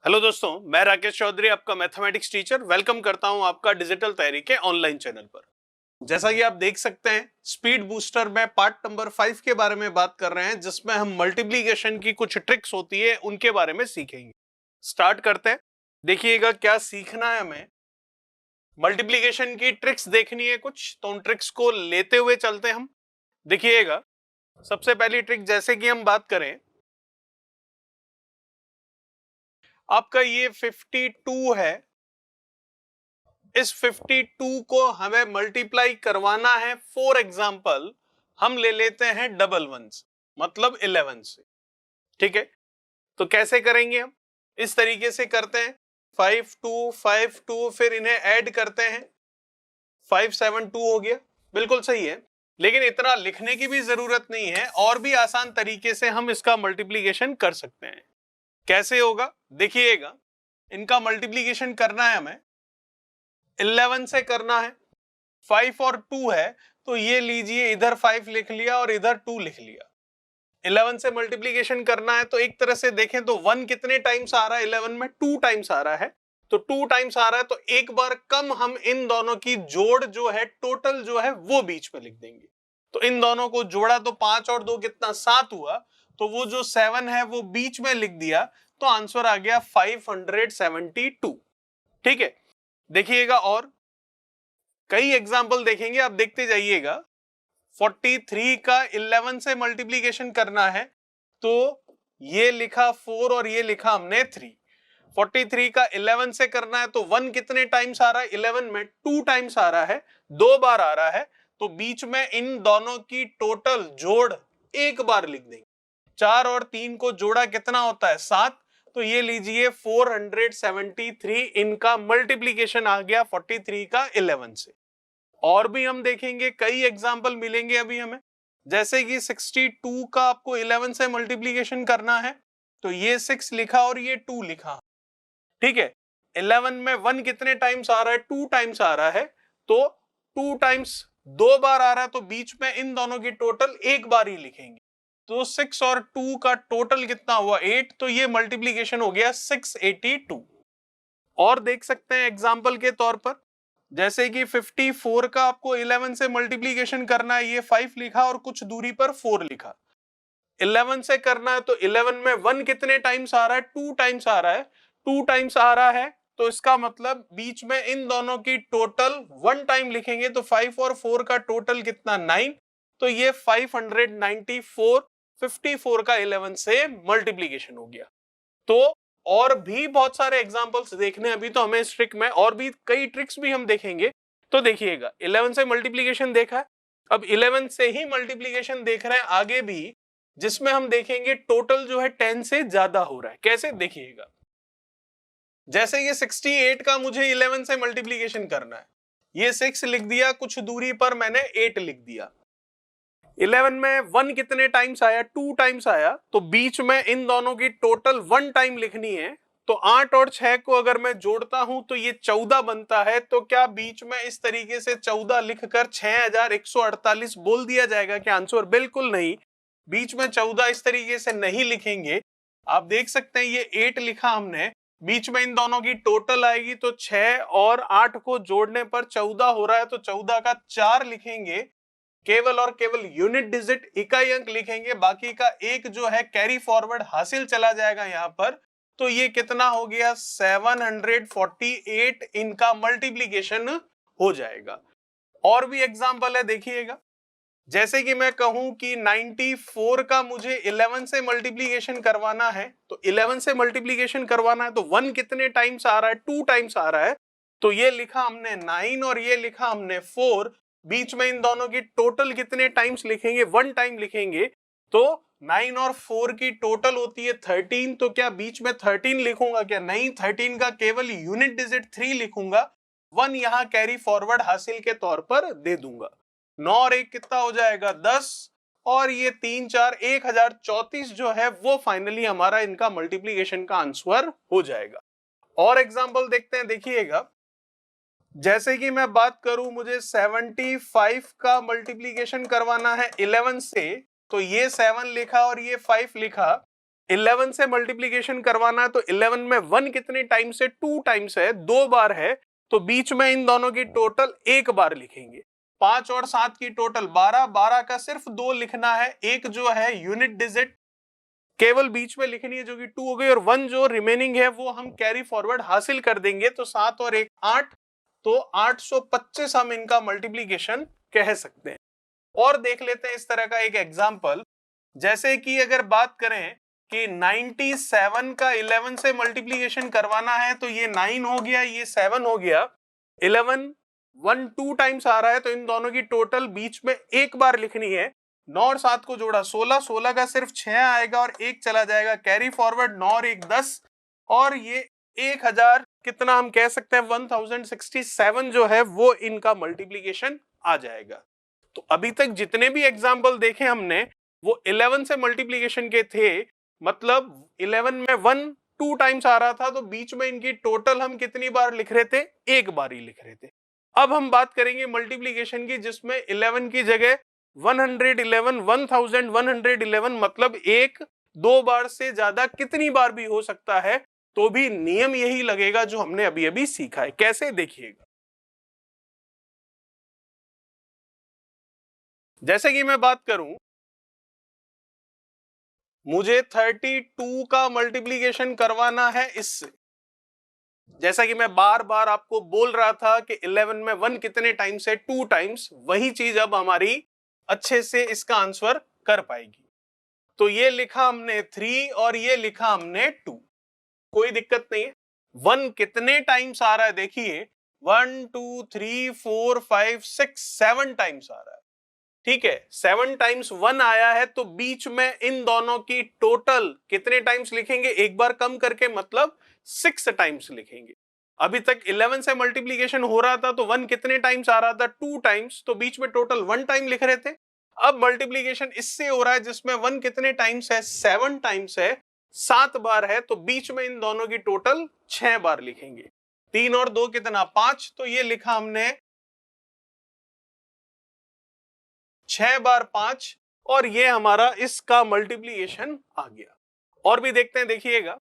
Hello दोस्तों, मैं राकेश चौधरी आपका मैथमेटिक्स टीचर वेलकम करता हूं आपका डिजिटल तैयारी के ऑनलाइन चैनल पर। जैसा कि आप देख सकते हैं, स्पीड बूस्टर में पार्ट नंबर 5 के बारे में बात कर रहे हैं, जिसमें हम मल्टीप्लिकेशन की कुछ ट्रिक्स होती है उनके बारे में सीखेंगे। स्टार्ट करते हैं। देखिएगा क्या सीखना है हमें। मल्टीप्लिकेशन की ट्रिक्स देखनी है कुछ, तो उन ट्रिक्स को लेते हुए चलते हैं हम। देखिएगा, सबसे पहली ट्रिक जैसे कि हम बात करें, आपका ये 52 है। इस 52 को हमें मल्टीप्लाई करवाना है। फॉर एग्जाम्पल हम ले लेते हैं डबल वंस, मतलब 11 से। ठीक है, तो कैसे करेंगे हम? इस तरीके से करते हैं, 5 2 फिर इन्हें ऐड करते हैं, 5 7 2 हो गया। बिल्कुल सही है, लेकिन इतना लिखने की भी जरूरत नहीं है, और भी आसान तरीके से हम इसका मल्टीप्लीकेशन कर सकते हैं। कैसे होगा देखिएगा। इनका मल्टीप्लीकेशन करना है हमें, 11 से करना है। 5 और 2 है, तो ये लीजिए, इधर 5 लिख लिया और इधर 2 लिख लिया। 11 से मल्टीप्लीकेशन करना है, तो एक तरह से देखें तो 1 कितने टाइम्स आ रहा है 11 में? 2 टाइम्स आ रहा है। तो 2 टाइम्स आ रहा है, तो एक बार कम हम इन दोनों की जोड़ जो है, टोटल जो है, वो बीच में लिख देंगे। तो इन दोनों को जोड़ा तो 5 और 2 कितना, 7 हुआ। तो वो जो 7 है वो बीच में लिख दिया, तो आंसर आ गया 572। ठीक है, देखिएगा और कई एग्जाम्पल देखेंगे, आप देखते जाइएगा। 43 का 11 से मल्टीप्लीकेशन करना है, तो ये लिखा 4 और ये लिखा हमने 3। 43 का 11 से करना है, तो 1 कितने टाइम्स आ रहा है 11 में? 2 टाइम्स आ रहा है, 2 बार आ रहा है। तो बीच में इन दोनों की टोटल जोड़ एक बार लिख देंगे। 4 और 3 को जोड़ा कितना होता है? 7। तो ये लीजिए 473 इनका मल्टीप्लीकेशन आ गया 43 का 11 से। और भी हम देखेंगे, कई एग्जाम्पल मिलेंगे अभी हमें। जैसे कि 62 का आपको 11 से मल्टीप्लीकेशन करना है, तो ये 6 लिखा और ये 2 लिखा। ठीक है, 11 में 1 कितने टाइम्स आ रहा है? 2 टाइम्स आ रहा है। तो 2 टाइम्स 2 बार आ रहा है, तो बीच में इन दोनों की टोटल एक बार ही लिखेंगे। तो 6 और 2 का टोटल कितना हुआ? 8। तो ये मल्टीप्लीकेशन हो गया 682। और देख सकते हैं एग्जाम्पल के तौर पर, जैसे कि 54 का आपको 11 से मल्टीप्लीकेशन करना है, ये 5 लिखा और कुछ दूरी पर 4 लिखा। 11 से करना है, तो 11 में 1 कितने टाइम्स आ रहा है? 2 टाइम्स आ रहा है। 2 टाइम्स आ रहा है, तो इसका मतलब बीच में इन दोनों की टोटल 1 टाइम लिखेंगे, तो 5 और 4 का टोटल कितना? 9। तो ये 594 54 का 11 से मल्टीप्लीकेशन हो गया। तो और भी बहुत सारे एग्जांपल्स देखने, अभी तो हमें इस ट्रिक में और भी कई ट्रिक्स भी हम देखेंगे। तो देखिएगा, 11 से मल्टीप्लिकेशन देखा है, अब 11 से ही मल्टीप्लिकेशन देख रहे हैं आगे भी, जिसमें हम देखेंगे टोटल जो है 10 से ज्यादा हो रहा है। कैसे देखिएगा, जैसे ये 68 का मुझे 11 से मल्टीप्लिकेशन करना है, ये 6 लिख दिया, कुछ दूरी पर मैंने 8 लिख दिया। 11 में 1 कितने टाइम्स आया? 2 टाइम्स आया। तो बीच में इन दोनों की टोटल 1 टाइम लिखनी है। तो 8 और 6 को अगर मैं जोड़ता हूं, तो ये 14 बनता है। तो क्या बीच में इस तरीके से 14 लिखकर 6148 बोल दिया जाएगा क्या आंसर? बिल्कुल नहीं, बीच में 14 इस तरीके से नहीं लिखेंगे। आप देख सकते हैं ये 8 लिखा हमने, बीच में इन दोनों की टोटल आएगी, तो 6 और 8 को जोड़ने पर 14 हो रहा है, तो 14 का 4 लिखेंगे, केवल और केवल यूनिट डिजिट इकाई अंक लिखेंगे, बाकी का एक जो है कैरी फॉरवर्ड हासिल चला जाएगा यहां पर। तो ये कितना हो गया? 748 इनका मल्टीप्लीकेशन हो जाएगा। और भी एग्जांपल है, देखिएगा। जैसे कि मैं कहूं कि 94 का मुझे 11 से मल्टीप्लीकेशन करवाना है, तो 11 से मल्टीप्लीकेशन करवाना है, तो 1 कितने टाइम्स आ रहा है? 2 टाइम्स आ रहा है। तो ये लिखा हमने 9 और ये लिखा हमने 4। बीच में इन दोनों की टोटल कितने टाइम्स लिखेंगे? 1 टाइम लिखेंगे। तो 9 और 4 की टोटल होती है 13। तो क्या बीच में 13 लिखूंगा क्या? नहीं, 13 का केवल यूनिट डिजिट 3 लिखूंगा, 1 यहां कैरी फॉरवर्ड हासिल के तौर पर दे दूंगा। 9 और 1 कितना हो जाएगा? 10। और ये 3 4 1034 जो है वो फाइनली हमारा इनका मल्टीप्लीकेशन का आंसर हो जाएगा। और एग्जांपल देखते हैं, देखिएगा। जैसे कि मैं बात करूं, मुझे 75 का मल्टीप्लीकेशन करवाना है 11 से, तो ये 7 लिखा और ये 5 लिखा। 11 से मल्टीप्लीकेशन करवाना है तो 11 में 1 कितने टाइम्स है, 2 टाइम्स है, 2 बार है, तो बीच में इन दोनों की टोटल 1 बार लिखेंगे। 5 और 7 की टोटल 12, 12 का सिर्फ 2 लिखना है, एक जो है यूनिट डिजिट केवल बीच में लिखनी है जो कि 2 हो गई, और 1 जो रिमेनिंग है वो हम कैरी फॉरवर्ड हासिल कर देंगे, तो 7 और 1 8, तो 825 हम इनका मल्टीप्लीकेशन कह सकते हैं। और देख लेते हैं इस तरह का एक एग्जांपल, जैसे कि अगर बात करें कि 97 का 11 से मल्टीप्लीकेशन करवाना है तो ये 9 हो गया, ये 7 हो गया, 11 1 2 टाइम्स आ रहा है, तो इन दोनों की टोटल बीच में एक बार लिखनी है। 9 और 7 को जोड़ा 16, 16 का सिर्फ 6 आएगा और 1 चला जाएगा, कैरी फॉरवर्ड 9 और 1 10, और ये 1000 कितना हम कह सकते हैं 1067 जो है वो इनका मल्टीप्लीकेशन आ जाएगा। तो अभी तक जितने भी एग्जाम्पल देखे हमने वो 11 से मल्टीप्लीकेशन के थे, मतलब 11 में 1 2 टाइम्स आ रहा था, तो बीच में इनकी टोटल हम कितनी बार लिख रहे थे, एक बार ही लिख रहे थे। अब हम बात करेंगे मल्टीप्लीकेशन की, जिसमें 11 की जगह 111 1111 मतलब एक दो बार से ज्यादा कितनी बार भी हो सकता है, तो भी नियम यही लगेगा जो हमने अभी अभी सीखा है। कैसे, देखिएगा। जैसे कि मैं बात करूं, मुझे 32 का मल्टीप्लीकेशन करवाना है इससे, जैसा कि मैं बार बार आपको बोल रहा था कि 11 में 1 कितने टाइम्स है, 2 टाइम्स, वही चीज अब हमारी अच्छे से इसका आंसर कर पाएगी। तो ये लिखा हमने 3 और ये लिखा हमने 2, कोई दिक्कत नहीं है। 1 कितने टाइम्स आ रहा है, देखिए 1 2 3 4 5 6 7 टाइम्स आ रहा है, ठीक है। 7 टाइम्स 1 आया है, तो बीच में इन दोनों की टोटल कितने टाइम्स लिखेंगे, एक बार कम करके, मतलब 6 टाइम्स लिखेंगे। अभी तक 11 से मल्टीप्लीकेशन हो रहा था तो 1 कितने टाइम्स आ रहा था, 2 टाइम्स, तो बीच में टोटल 1 टाइम लिख रहे थे। अब मल्टीप्लीकेशन इससे हो रहा है जिसमें 1 कितने टाइम्स है, 7 टाइम्स है, 7 बार है, तो बीच में इन दोनों की टोटल 6 बार लिखेंगे। 3 और 2 कितना, 5, तो ये लिखा हमने 6 बार 5, और ये हमारा इसका मल्टीप्लीकेशन आ गया। और भी देखते हैं, देखिएगा।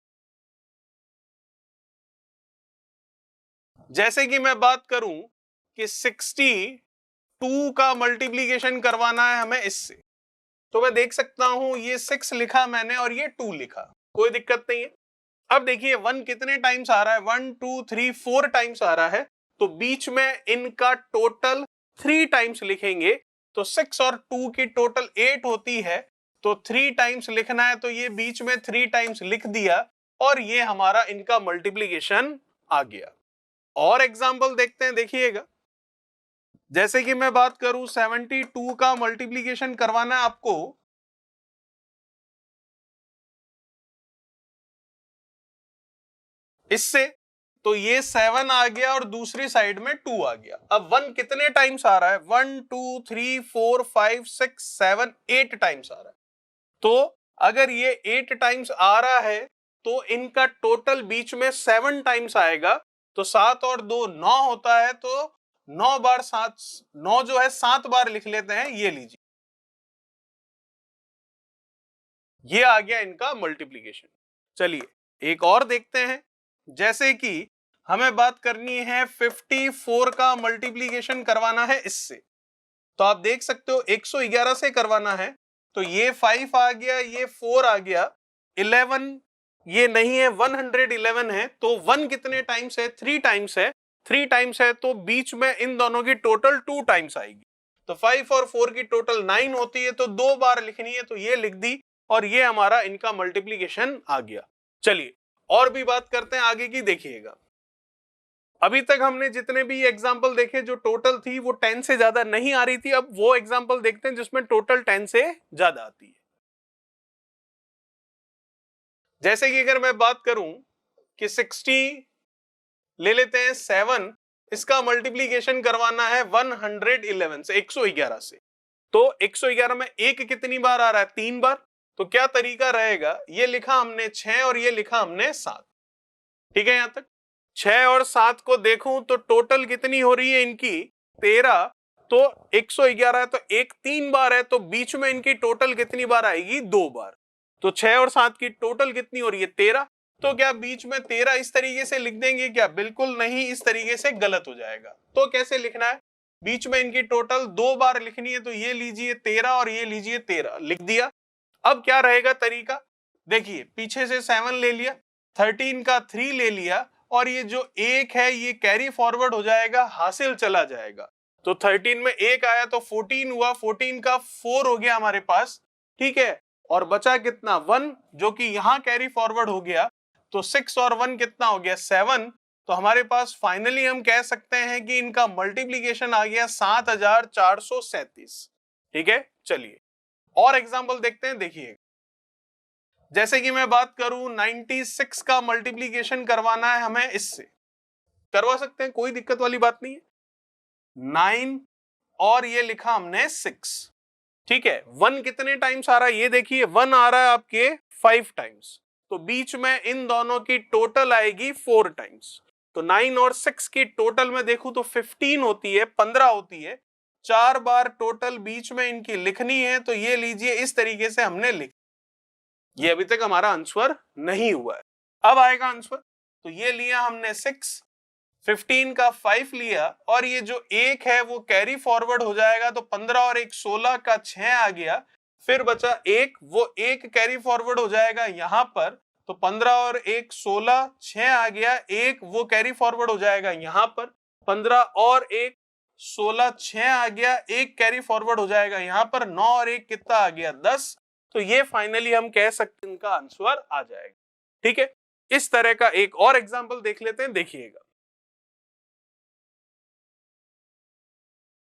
जैसे कि मैं बात करूं कि 62 का मल्टीप्लीकेशन करवाना है हमें इससे, तो मैं देख सकता हूं ये 6 लिखा मैंने और ये 2 लिखा, कोई दिक्कत नहीं है। अब देखिए 1 कितने टाइम्स आ रहा है, 1 2 3 4 टाइम्स आ रहा है, तो बीच में इनका टोटल 3 टाइम्स लिखेंगे, तो 6 और 2 की टोटल 8 होती है, तो 3 टाइम्स लिखना है, तो ये बीच में 3 टाइम्स लिख दिया, और ये हमारा इनका मल्टीप्लीकेशन आ गया। और एग्जाम्पल देखते हैं, देखिएगा। जैसे कि मैं बात करूं 72 का मल्टीप्लीकेशन करवाना है आपको, इससे, तो ये 7 आ गया और दूसरी साइड में 2 आ गया। अब 1 कितने टाइम्स आ रहा है, 1 2 3 4 5 6 7 8 टाइम्स आ रहा है, तो अगर ये 8 टाइम्स आ रहा है तो इनका टोटल बीच में 7 टाइम्स आएगा, तो 7 और 2 9 होता है, तो 9 बार 7, 9 जो है 7 बार लिख लेते हैं, ये लीजिए, ये आ गया इनका मल्टीप्लीकेशन। चलिए एक और देखते हैं, जैसे कि हमें बात करनी है 54 का मल्टीप्लीकेशन करवाना है इससे, तो आप देख सकते हो 111 से करवाना है, तो ये 5 आ गया, ये 4 आ गया, 11 ये नहीं है, 111 है, तो 1 कितने टाइम्स है, 3 टाइम्स है, 3 टाइम्स है, तो बीच में इन दोनों की टोटल 2 टाइम्स आएगी, तो 5 और 4 की टोटल 9 होती है, तो 2 बार लिखनी है, तो ये लिख दी, और ये हमारा इनका मल्टीप्लीकेशन आ गया। चलिए और भी बात करते हैं आगे की, देखिएगा। अभी तक हमने जितने भी एग्जाम्पल देखे जो टोटल थी वो 10 से ज्यादा नहीं आ रही थी, अब वो एग्जाम्पल देखते हैं जिसमें टोटल 10 से ज्यादा आती है। जैसे कि अगर मैं बात करूं कि 60 ले लेते हैं, 7 इसका मल्टीप्लीकेशन करवाना है 111 से, 111 से, तो 111 में एक कितनी बार आ रहा है, 3 बार, तो क्या तरीका रहेगा, ये लिखा हमने 6 और ये लिखा हमने 7, ठीक है। यहां तक 6 और 7 को देखूं तो टोटल कितनी हो रही है इनकी, 13, तो 111 है, तो एक 3 बार है, तो बीच में इनकी टोटल कितनी बार आएगी, 2 बार, तो 6 और 7 की टोटल कितनी हो रही है 13। तो क्या बीच में 13 इस तरीके से लिख देंगे क्या? बिल्कुल नहीं, इस तरीके से गलत हो जाएगा। तो कैसे लिखना है? बीच में इनकी टोटल 2 बार लिखनी है, तो ये लीजिए 13 और ये लीजिए 13, लिख दिया। अब क्या रहेगा तरीका? देखिए पीछे से 7 ले लिया, 13 का 3 ले लिया, और ये जो 1 है ये कैरी फॉरवर्ड हो जाएगा, हासिल चला जाएगा। तो 13 में 1 आया तो 14 हुआ, 14 का 4 हो गया हमारे पास, ठीक है। और बचा कितना 1, जो कि यहां कैरी फॉरवर्ड हो गया। तो 6 और 1 कितना हो गया 7। तो हमारे पास फाइनली हम कह सकते हैं कि इनका मल्टीप्लीकेशन आ गया 7437। ठीक है, चलिए और एग्जांपल देखते हैं। देखिए जैसे कि मैं बात करूं 96 का मल्टीप्लीकेशन करवाना है हमें, इससे करवा सकते हैं, कोई दिक्कत वाली बात नहीं है। 9 और ये लिखा हमने 6, ठीक है। 1 कितने टाइम्स आ रहा है ये देखिए, 1 आ रहा है आपके 5 टाइम्स, तो बीच में इन दोनों की टोटल आएगी 4 टाइम्स। तो 9 और 6 की टोटल में देखूं तो 15 होती है, 15 होती है। 4 बार टोटल बीच में इनकी लिखनी है, तो ये लीजिए इस तरीके से हमने लिख, ये अभी तक हमारा आंसर नहीं हुआ है, अब आएगा आंसर। तो ये लिया हमने 6, 15 का 5 लिया, और ये जो 1 है वो कैरी फॉरवर्ड हो जाएगा, तो 15 और 1 16 का 6 आ गया। फिर बचा 1, वो 1 कैरी फॉरवर्ड हो जाएगा यहां पर, तो 15 और 1 16, 6 आ गया। 1 वो कैरी फॉरवर्ड हो जाएगा यहां पर, 15 और 1 16, 6 आ गया। 1 कैरी फॉरवर्ड हो जाएगा यहां पर, 9 और 1 कितना आ गया 10। तो ये फाइनली हम कह सकते हैं इनका आंसर आ जाएगा। ठीक है, इस तरह का एक और एग्जाम्पल देख लेते हैं, देखिएगा।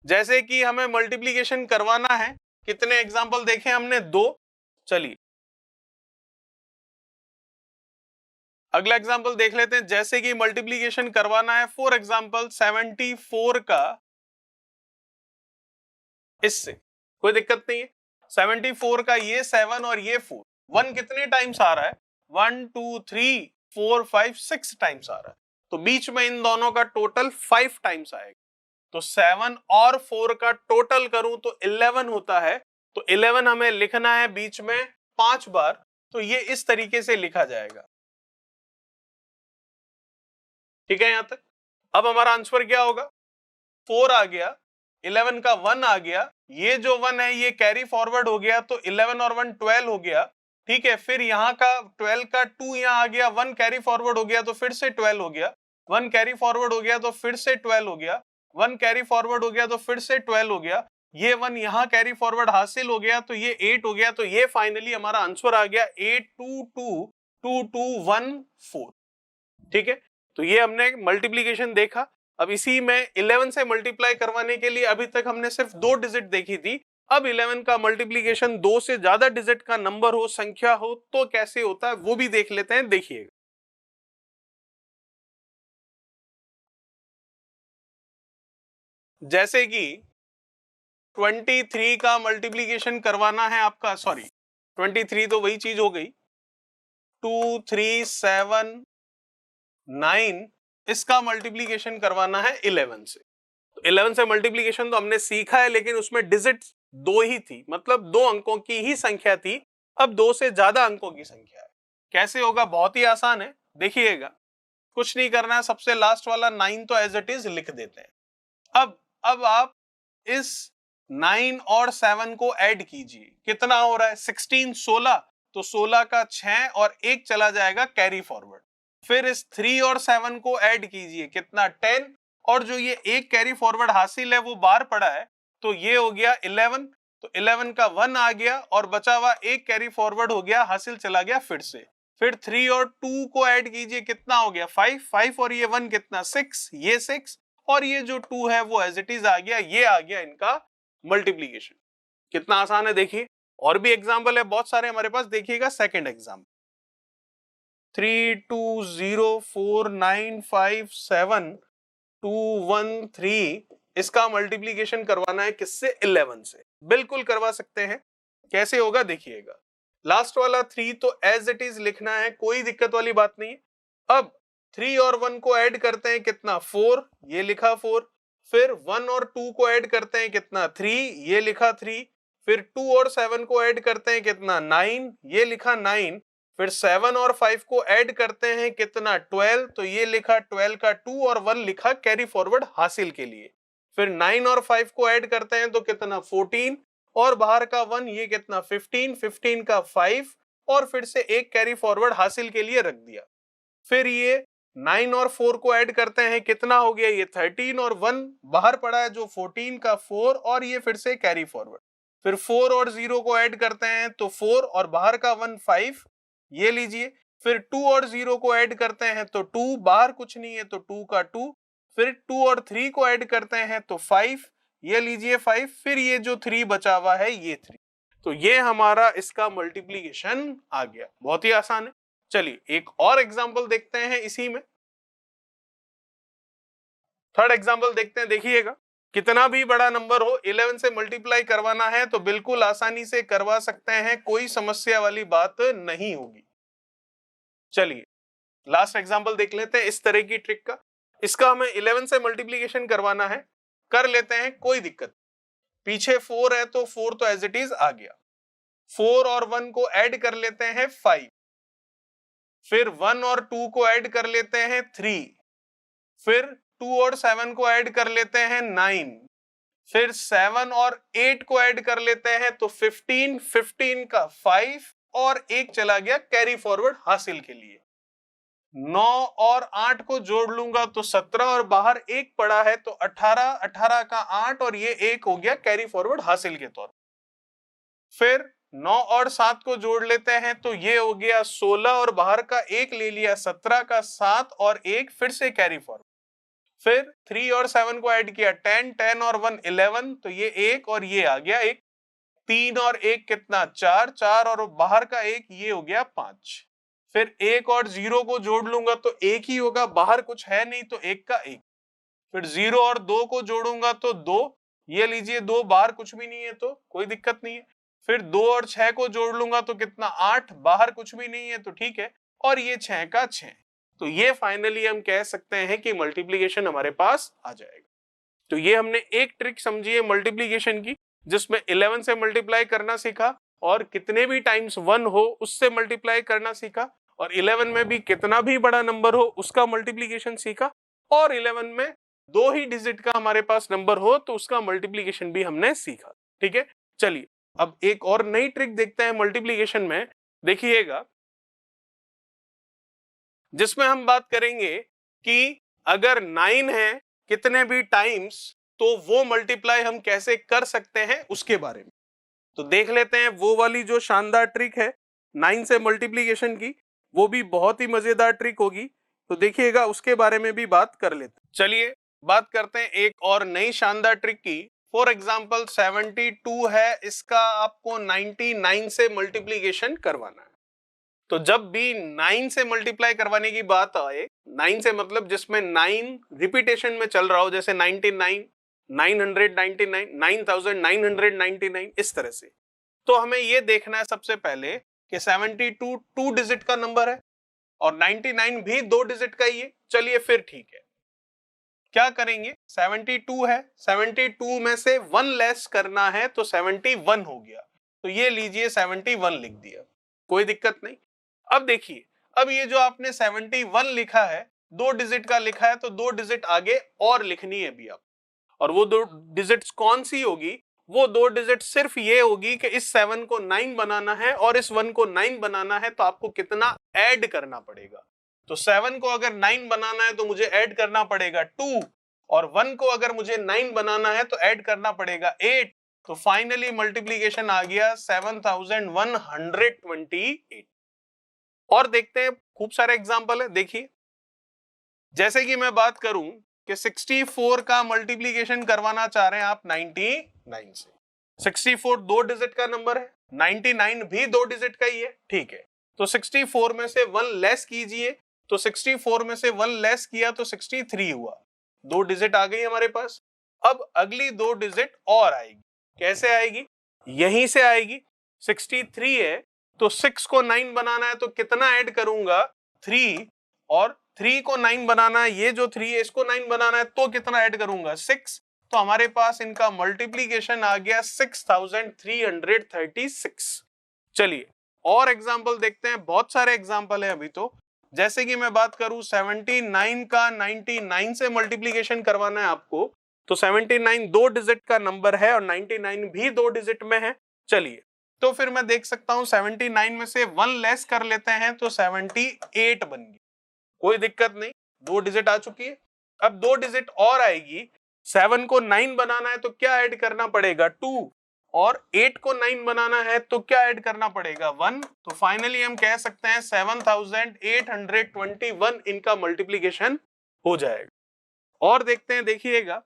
जैसे कि हमें मल्टीप्लीकेशन करवाना है, कितने एग्जाम्पल देखे हमने? 2। चलिए अगला एग्जाम्पल देख लेते हैं। जैसे कि मल्टीप्लीकेशन करवाना है फॉर एग्जाम्पल 74 का इससे, कोई दिक्कत नहीं है। 74 का ये 7 और ये 4, 1 कितने टाइम्स आ रहा है? 1 2 3 4 5 6 टाइम्स आ रहा है, तो बीच में इन दोनों का टोटल 5 टाइम्स आएगा। तो 7 और 4 का टोटल करूं तो 11 होता है, तो 11 हमें लिखना है बीच में 5 बार, तो ये इस तरीके से लिखा जाएगा। ठीक है यहां तक। अब हमारा आंसर क्या होगा? 4 आ गया, 11 का 1 आ गया, ये जो 1 है ये कैरी फॉरवर्ड हो गया, तो 11 और 1 12 हो गया। ठीक है, फिर यहाँ का 12 का 2 यहाँ आ गया, 1 कैरी फॉरवर्ड हो गया तो फिर से 12 हो गया, 1 कैरी फॉरवर्ड हो गया तो फिर से 12 हो गया, 1 कैरी फॉरवर्ड हो गया तो फिर से 12 हो गया, ये 1 यहाँ कैरी फॉरवर्ड हासिल हो गया तो ये 8 हो गया। तो ये फाइनली हमारा आंसर आ गया 8222214। ठीक है, तो ये हमने मल्टीप्लीकेशन देखा। अब इसी में 11 से मल्टीप्लाई करवाने के लिए अभी तक हमने सिर्फ 2 डिजिट देखी थी। अब 11 का मल्टीप्लीकेशन 2 से ज्यादा डिजिट का नंबर हो, संख्या हो, तो कैसे होता है वो भी देख लेते हैं, देखिएगा। जैसे कि 23 का मल्टीप्लीकेशन करवाना है आपका, सॉरी 23 तो वही चीज हो गई, 2 3 7 9, इसका मल्टीप्लीकेशन करवाना है 11 से। तो 11 से मल्टीप्लीकेशन तो हमने सीखा है, लेकिन उसमें डिजिट 2 ही थी, मतलब 2 अंकों की ही संख्या थी। अब 2 से ज्यादा अंकों की संख्या है, कैसे होगा? बहुत ही आसान है, देखिएगा। कुछ नहीं करना है, सबसे लास्ट वाला 9 तो एज इट इज लिख देते हैं। अब आप इस 9 और 7 को ऐड कीजिए, कितना हो रहा है? 16 16, तो 16 का 6 और 1 चला जाएगा कैरी फॉरवर्ड। फिर इस 3 और 7 को ऐड कीजिए, कितना? 10, और जो ये 1 कैरी फॉरवर्ड हासिल है वो बाहर पड़ा है, तो ये हो गया 11। तो 11 का 1 आ गया और बचा हुआ 1 कैरी फॉरवर्ड हो गया, हासिल चला गया फिर से। फिर 3 और 2 को ऐड कीजिए, कितना हो गया? 5 5 और ये 1 कितना? 6, ये 6 और ये जो 2 है वो एज इट इज आ गया। ये आ गया इनका मल्टीप्लीकेशन। कितना आसान है देखिए। और भी एग्जाम्पल है बहुत सारे हमारे पास, देखिएगा। सेकंड एग्जाम्पल 3204957213, इसका मल्टीप्लीकेशन करवाना है किससे? 11 से। बिल्कुल करवा सकते हैं, कैसे होगा देखिएगा। लास्ट वाला 3 तो एज इट इज लिखना है, कोई दिक्कत वाली बात नहीं। अब 3 और 1 को ऐड करते हैं, कितना? 4, ये लिखा 4। फिर 1 और 2 को ऐड करते हैं, कितना? 3, ये लिखा 3। फिर 2 और 7 को ऐड करते हैं कितना 9, ये लिखा 9, फिर 7 और 5 को ऐड करते हैं कितना 12, तो ये लिखा 12 का 2 और 1 लिखा कैरी फॉरवर्ड हासिल के लिए। फिर 9 और 5 को ऐड करते हैं तो कितना 14 और बाहर का 1, ये कितना 15, 15 का 5 और फिर से एक कैरी फॉरवर्ड हासिल के लिए रख दिया। फिर ये 9 और 4 को ऐड करते हैं कितना हो गया ये 13 और 1 बाहर पड़ा है जो 14 का 4 और ये फिर से कैरी फॉरवर्ड। फिर 4 और 0 को ऐड करते हैं तो 4 और बाहर का 1 5, ये लीजिए। फिर 2 और 0 को ऐड करते हैं तो 2, बाहर कुछ नहीं है तो 2 का 2। फिर 2 और 3 को ऐड करते हैं तो 5, ये लीजिए 5। फिर ये जो 3 बचा हुआ है ये 3। तो ये हमारा इसका मल्टीप्लीकेशन आ गया, बहुत ही आसान है। चलिए एक और एग्जांपल देखते हैं इसी में। थर्ड एग्जांपल देखते हैं, देखिएगा कितना भी बड़ा नंबर हो 11 से मल्टीप्लाई करवाना है तो बिल्कुल आसानी से करवा सकते हैं, कोई समस्या वाली बात नहीं होगी। चलिए लास्ट एग्जांपल देख लेते हैं इस तरह की ट्रिक का। इसका हमें 11 से मल्टीप्लीकेशन करवाना है, कर लेते हैं, कोई दिक्कत। पीछे 4 है तो 4 तो एज इट इज आ गया। 4 और 1 को ऐड कर लेते हैं 5, फिर 1 और 2 को ऐड कर लेते हैं 3, फिर 2 और 7 को ऐड कर लेते हैं 9, फिर 7 और 8 को ऐड कर लेते हैं तो 15, 15 का 5 और एक चला गया कैरी फॉरवर्ड हासिल के लिए। 9 और 8 को जोड़ लूंगा तो 17 और बाहर एक पड़ा है तो 18, 18 का 8 और ये एक हो गया कैरी फॉरवर्ड हासिल के तौर। फिर 9 और 7 को जोड़ लेते हैं तो ये हो गया 16 और बाहर का एक ले लिया 17 का 7 और एक फिर से कैरी फॉरवर्ड। फिर 3 और 7 को ऐड किया 10, 10 और 1 11 तो ये एक और ये आ गया एक। 3 और 1 कितना 4, 4 और बाहर का एक ये हो गया 5। फिर 1 और 0 को जोड़ लूंगा तो एक ही होगा, बाहर कुछ है नहीं तो एक का एक। फिर 0 और 2 को जोड़ूंगा तो 2, ये लीजिए 2, बाहर कुछ भी नहीं है तो कोई दिक्कत नहीं है। फिर 2 और 6 को जोड़ लूंगा तो कितना 8, बाहर कुछ भी नहीं है तो ठीक है, और ये 6 का 6। तो ये फाइनली हम कह सकते हैं कि मल्टीप्लीकेशन हमारे पास आ जाएगा। तो ये हमने एक ट्रिक समझी है मल्टीप्लीकेशन की, जिसमें 11 से मल्टीप्लाई करना सीखा और कितने भी टाइम्स 1 हो उससे मल्टीप्लाई करना सीखा, और 11 में भी कितना भी बड़ा नंबर हो उसका मल्टीप्लीकेशन सीखा, और 11 में 2 ही डिजिट का हमारे पास नंबर हो तो उसका मल्टीप्लीकेशन भी हमने सीखा। ठीक है, चलिए अब एक और नई ट्रिक देखते हैं मल्टीप्लीकेशन में, देखिएगा, जिसमें हम बात करेंगे कि अगर 9 है कितने भी टाइम्स तो वो मल्टीप्लाई हम कैसे कर सकते हैं उसके बारे में। तो देख लेते हैं वो वाली जो शानदार ट्रिक है 9 से मल्टीप्लीकेशन की, वो भी बहुत ही मजेदार ट्रिक होगी, तो देखिएगा उसके बारे में भी बात कर लेते हैं। चलिए बात करते हैं एक और नई शानदार ट्रिक की। फॉर एग्जाम्पल 72 है, इसका आपको 99 से मल्टीप्लीकेशन करवाना है। तो जब भी 9 से मल्टीप्लाई करवाने की बात आए, 9 से मतलब जिसमें 9 रिपीटेशन में चल रहा हो, जैसे 99, 999, 9999, इस तरह से, तो हमें ये देखना है सबसे पहले कि 72 2 डिजिट का नंबर है और 99 भी 2 डिजिट का ही है। चलिए फिर ठीक है, क्या करेंगे, 72 है, 72 में से 1 लेस करना है तो 71 हो गया, तो ये लीजिए 71 लिख दिया, कोई दिक्कत नहीं। अब देखिए, अब ये जो आपने 71 लिखा है, 2 डिजिट का लिखा है, तो 2 डिजिट आगे और लिखनी है भी आप, और वो 2 डिजिट्स कौन सी होगी, वो 2 डिजिट सिर्फ ये होगी कि इस 7 को 9 बनाना है और इस 1 को 9 बनाना है, तो आपको कितना ऐड करना पड़ेगा। तो 7 को अगर 9 बनाना है तो मुझे ऐड करना पड़ेगा 2, और 1 को अगर मुझे 9 बनाना है तो ऐड करना पड़ेगा 8। तो फाइनली मल्टीप्लीकेशन आ गया 7128। और देखते हैं, खूब सारे एग्जांपल है, देखिए जैसे कि मैं बात करूं कि 64 का मल्टीप्लीकेशन करवाना चाह रहे हैं आप 99 से। 64 2 डिजिट का नंबर है, 99 भी 2 डिजिट का ही है, ठीक है। तो 64 में से 1 लेस कीजिए, तो 64 में से 1 लेस किया तो 63 हुआ, 2 डिजिट आ गई हमारे पास। अब अगली 2 डिजिट और आएगी, कैसे आएगी, यहीं से आएगी। 63 है तो 6 को 9 बनाना है तो कितना ऐड करूंगा, 3, और 3 को 9 बनाना है, ये जो 3 है इसको 9 बनाना है तो कितना ऐड करूंगा, 6, तो हमारे पास इनका मल्टीप्लीकेशन आ गया 6336। चलिए और एग्जाम्पल देखते हैं, बहुत सारे एग्जाम्पल है अभी तो। जैसे कि मैं बात करूं 79 का 99 से मल्टीप्लीकेशन करवाना है आपको, तो 79 दो डिजिट का नंबर है और 99 भी दो डिजिट में है। चलिए तो फिर मैं देख सकता हूं 79 में से 1 लेस कर लेते हैं तो 78 बन गई, कोई दिक्कत नहीं, दो डिजिट आ चुकी है। अब दो डिजिट और आएगी, 7 को 9 बनाना है तो क्या ऐड करना पड़ेगा 2, और 8 को 9 बनाना है तो क्या ऐड करना पड़ेगा 1। तो फाइनली हम कह सकते हैं 7821 इनका मल्टीप्लीकेशन हो जाएगा। और देखते हैं, देखिएगा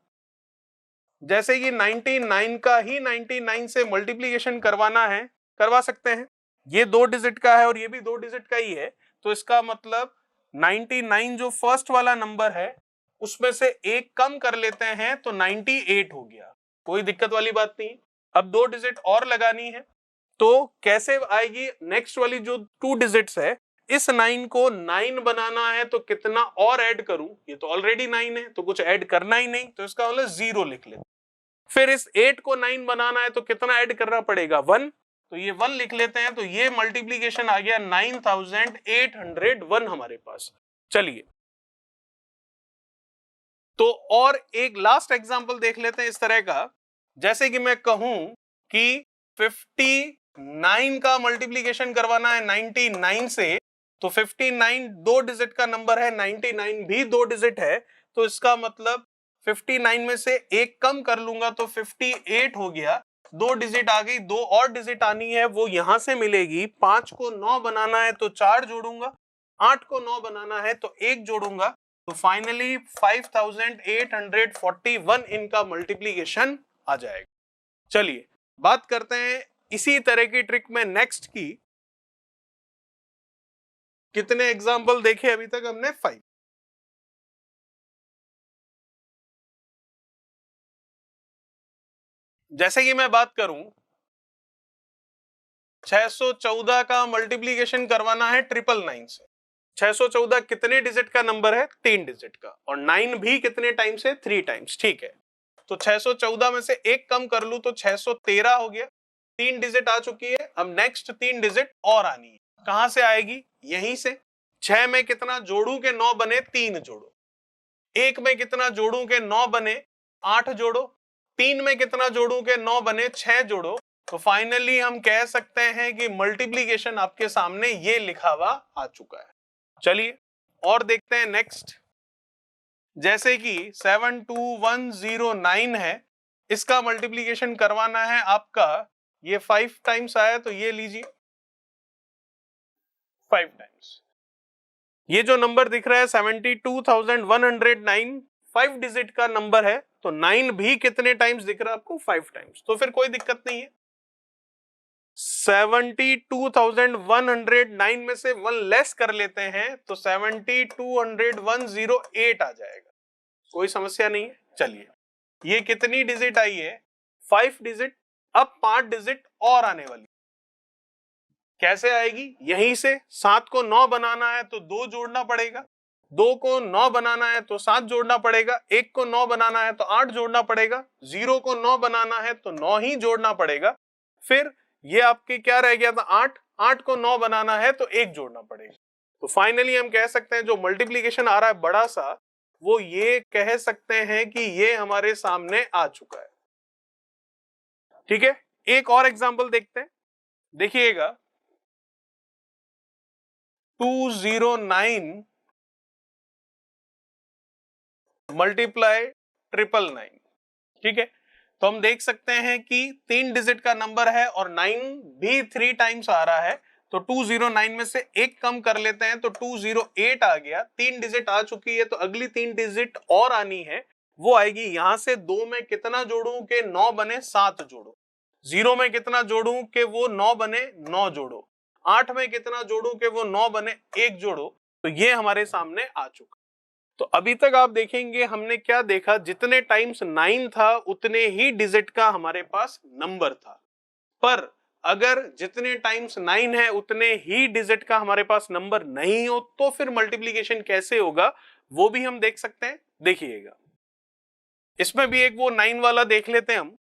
जैसे कि 99 का ही 99 से मल्टीप्लीकेशन करवाना है, करवा सकते हैं। ये दो डिजिट का है और ये भी दो डिजिट का ही है, तो इसका मतलब 99 जो फर्स्ट वाला नंबर है उसमें से एक कम कर लेते हैं तो 98 हो गया, कोई दिक्कत वाली बात नहीं। अब दो डिजिट और लगानी है तो कैसे आएगी, नेक्स्ट वाली जो टू डिजिट्स है, इस 9 को 9 बनाना है तो कितना और ऐड करूं, ये तो ऑलरेडी 9 है तो कुछ ऐड करना ही नहीं, तो इसका मतलब 0 लिख लेते। फिर इस 8 को 9 बनाना है तो कितना ऐड करना पड़ेगा 1, तो ये 1 लिख लेते हैं। तो ये मल्टीप्लीकेशन आ गया 9801 हमारे पास। चलिए तो और एक लास्ट एग्जांपल देख लेते हैं इस तरह का। जैसे कि मैं कहूं कि 59 का मल्टीप्लीकेशन करवाना है 99 से, तो 59 दो डिजिट का नंबर है, 99 भी दो डिजिट है, तो इसका मतलब 59 में से एक कम कर लूंगा तो 58 हो गया, दो डिजिट आ गई, दो और डिजिट आनी है वो यहां से मिलेगी। 5 को 9 बनाना है तो 4 जोड़ूंगा, 8 को 9 बनाना है तो 1 जोड़ूंगा, तो फाइनली 5841 इनका मल्टीप्लीकेशन आ जाएगा। चलिए बात करते हैं इसी तरह की ट्रिक में नेक्स्ट की। कितने एग्जाम्पल देखे अभी तक हमने? 5। जैसे कि मैं बात करूं 614 का मल्टीप्लीकेशन करवाना है 999 से। 614 कितने डिजिट का नंबर है? 3 डिजिट का, और 9 भी कितने टाइम्स है? 3 टाइम्स, ठीक है। तो 614 में से एक कम कर लूं तो 613 हो गया, 3 डिजिट आ चुकी है। अब नेक्स्ट 3 डिजिट और आनी है, कहां से आएगी? यहीं से। 6 में कितना जोड़ू के 9 बने? 3 जोड़ो। 1 में कितना जोड़ू के 9 बने? 8 जोड़ो। 3 में कितना जोड़ू के 9 बने? 6 जोड़ो। तो फाइनली हम कह सकते हैं कि मल्टीप्लीकेशन आपके सामने ये लिखा हुआ आ चुका है। चलिए और देखते हैं नेक्स्ट। जैसे कि 72109 है, इसका मल्टीप्लीकेशन करवाना है आपका, ये 5 टाइम्स आया तो ये लीजिए 5 टाइम्स। ये जो नंबर दिख रहा है 72,109 5 डिजिट का नंबर है, तो 9 भी कितने टाइम्स दिख रहा है आपको? 5 टाइम्स, तो फिर कोई दिक्कत नहीं है। 72,109 में से 1 लेस कर लेते हैं तो 72,108 आ जाएगा, कोई समस्या नहीं है। चलिए ये कितनी डिजिट आई है? 5 डिजिट। अब 5 डिजिट और आने वाली, कैसे आएगी? यहीं से। 7 को 9 बनाना है तो 2 जोड़ना पड़ेगा, 2 को 9 बनाना है तो 7 जोड़ना पड़ेगा, 1 को 9 बनाना है तो 8 जोड़ना पड़ेगा, 0 को 9 बनाना है तो 9 ही जोड़ना पड़ेगा। फिर ये आपके क्या रह गया था? 8, 8 को 9 बनाना है तो 1 जोड़ना पड़ेगा। तो फाइनली हम कह सकते हैं जो मल्टीप्लीकेशन आ रहा है बड़ा सा, वो ये कह सकते हैं कि ये हमारे सामने आ चुका है। ठीक है, एक और एग्जांपल देखते हैं, देखिएगा 209 मल्टीप्लाई 999। ठीक है, तो हम देख सकते हैं कि 3 डिजिट का नंबर है और 9 भी 3 टाइम्स आ रहा है, तो 209 में से एक कम कर लेते हैं तो 208 आ गया, 3 डिजिट आ चुकी है, तो अगली 3 डिजिट और आनी है, वो आएगी यहां से। 2 में कितना जोड़ू के 9 बने? 7 जोड़ो। 0 में कितना जोड़ू के वो 9 बने? 9 जोड़ो। 8 में कितना जोड़ू के वो 9 बने? 1 जोड़ो। तो ये हमारे सामने आ चुका। तो अभी तक आप देखेंगे हमने क्या देखा, जितने टाइम्स 9 था उतने ही डिजिट का हमारे पास नंबर था, पर अगर जितने टाइम्स 9 है उतने ही डिजिट का हमारे पास नंबर नहीं हो तो फिर मल्टीप्लीकेशन कैसे होगा वो भी हम देख सकते हैं। देखिएगा इसमें भी एक वो 9 वाला देख लेते हैं हम,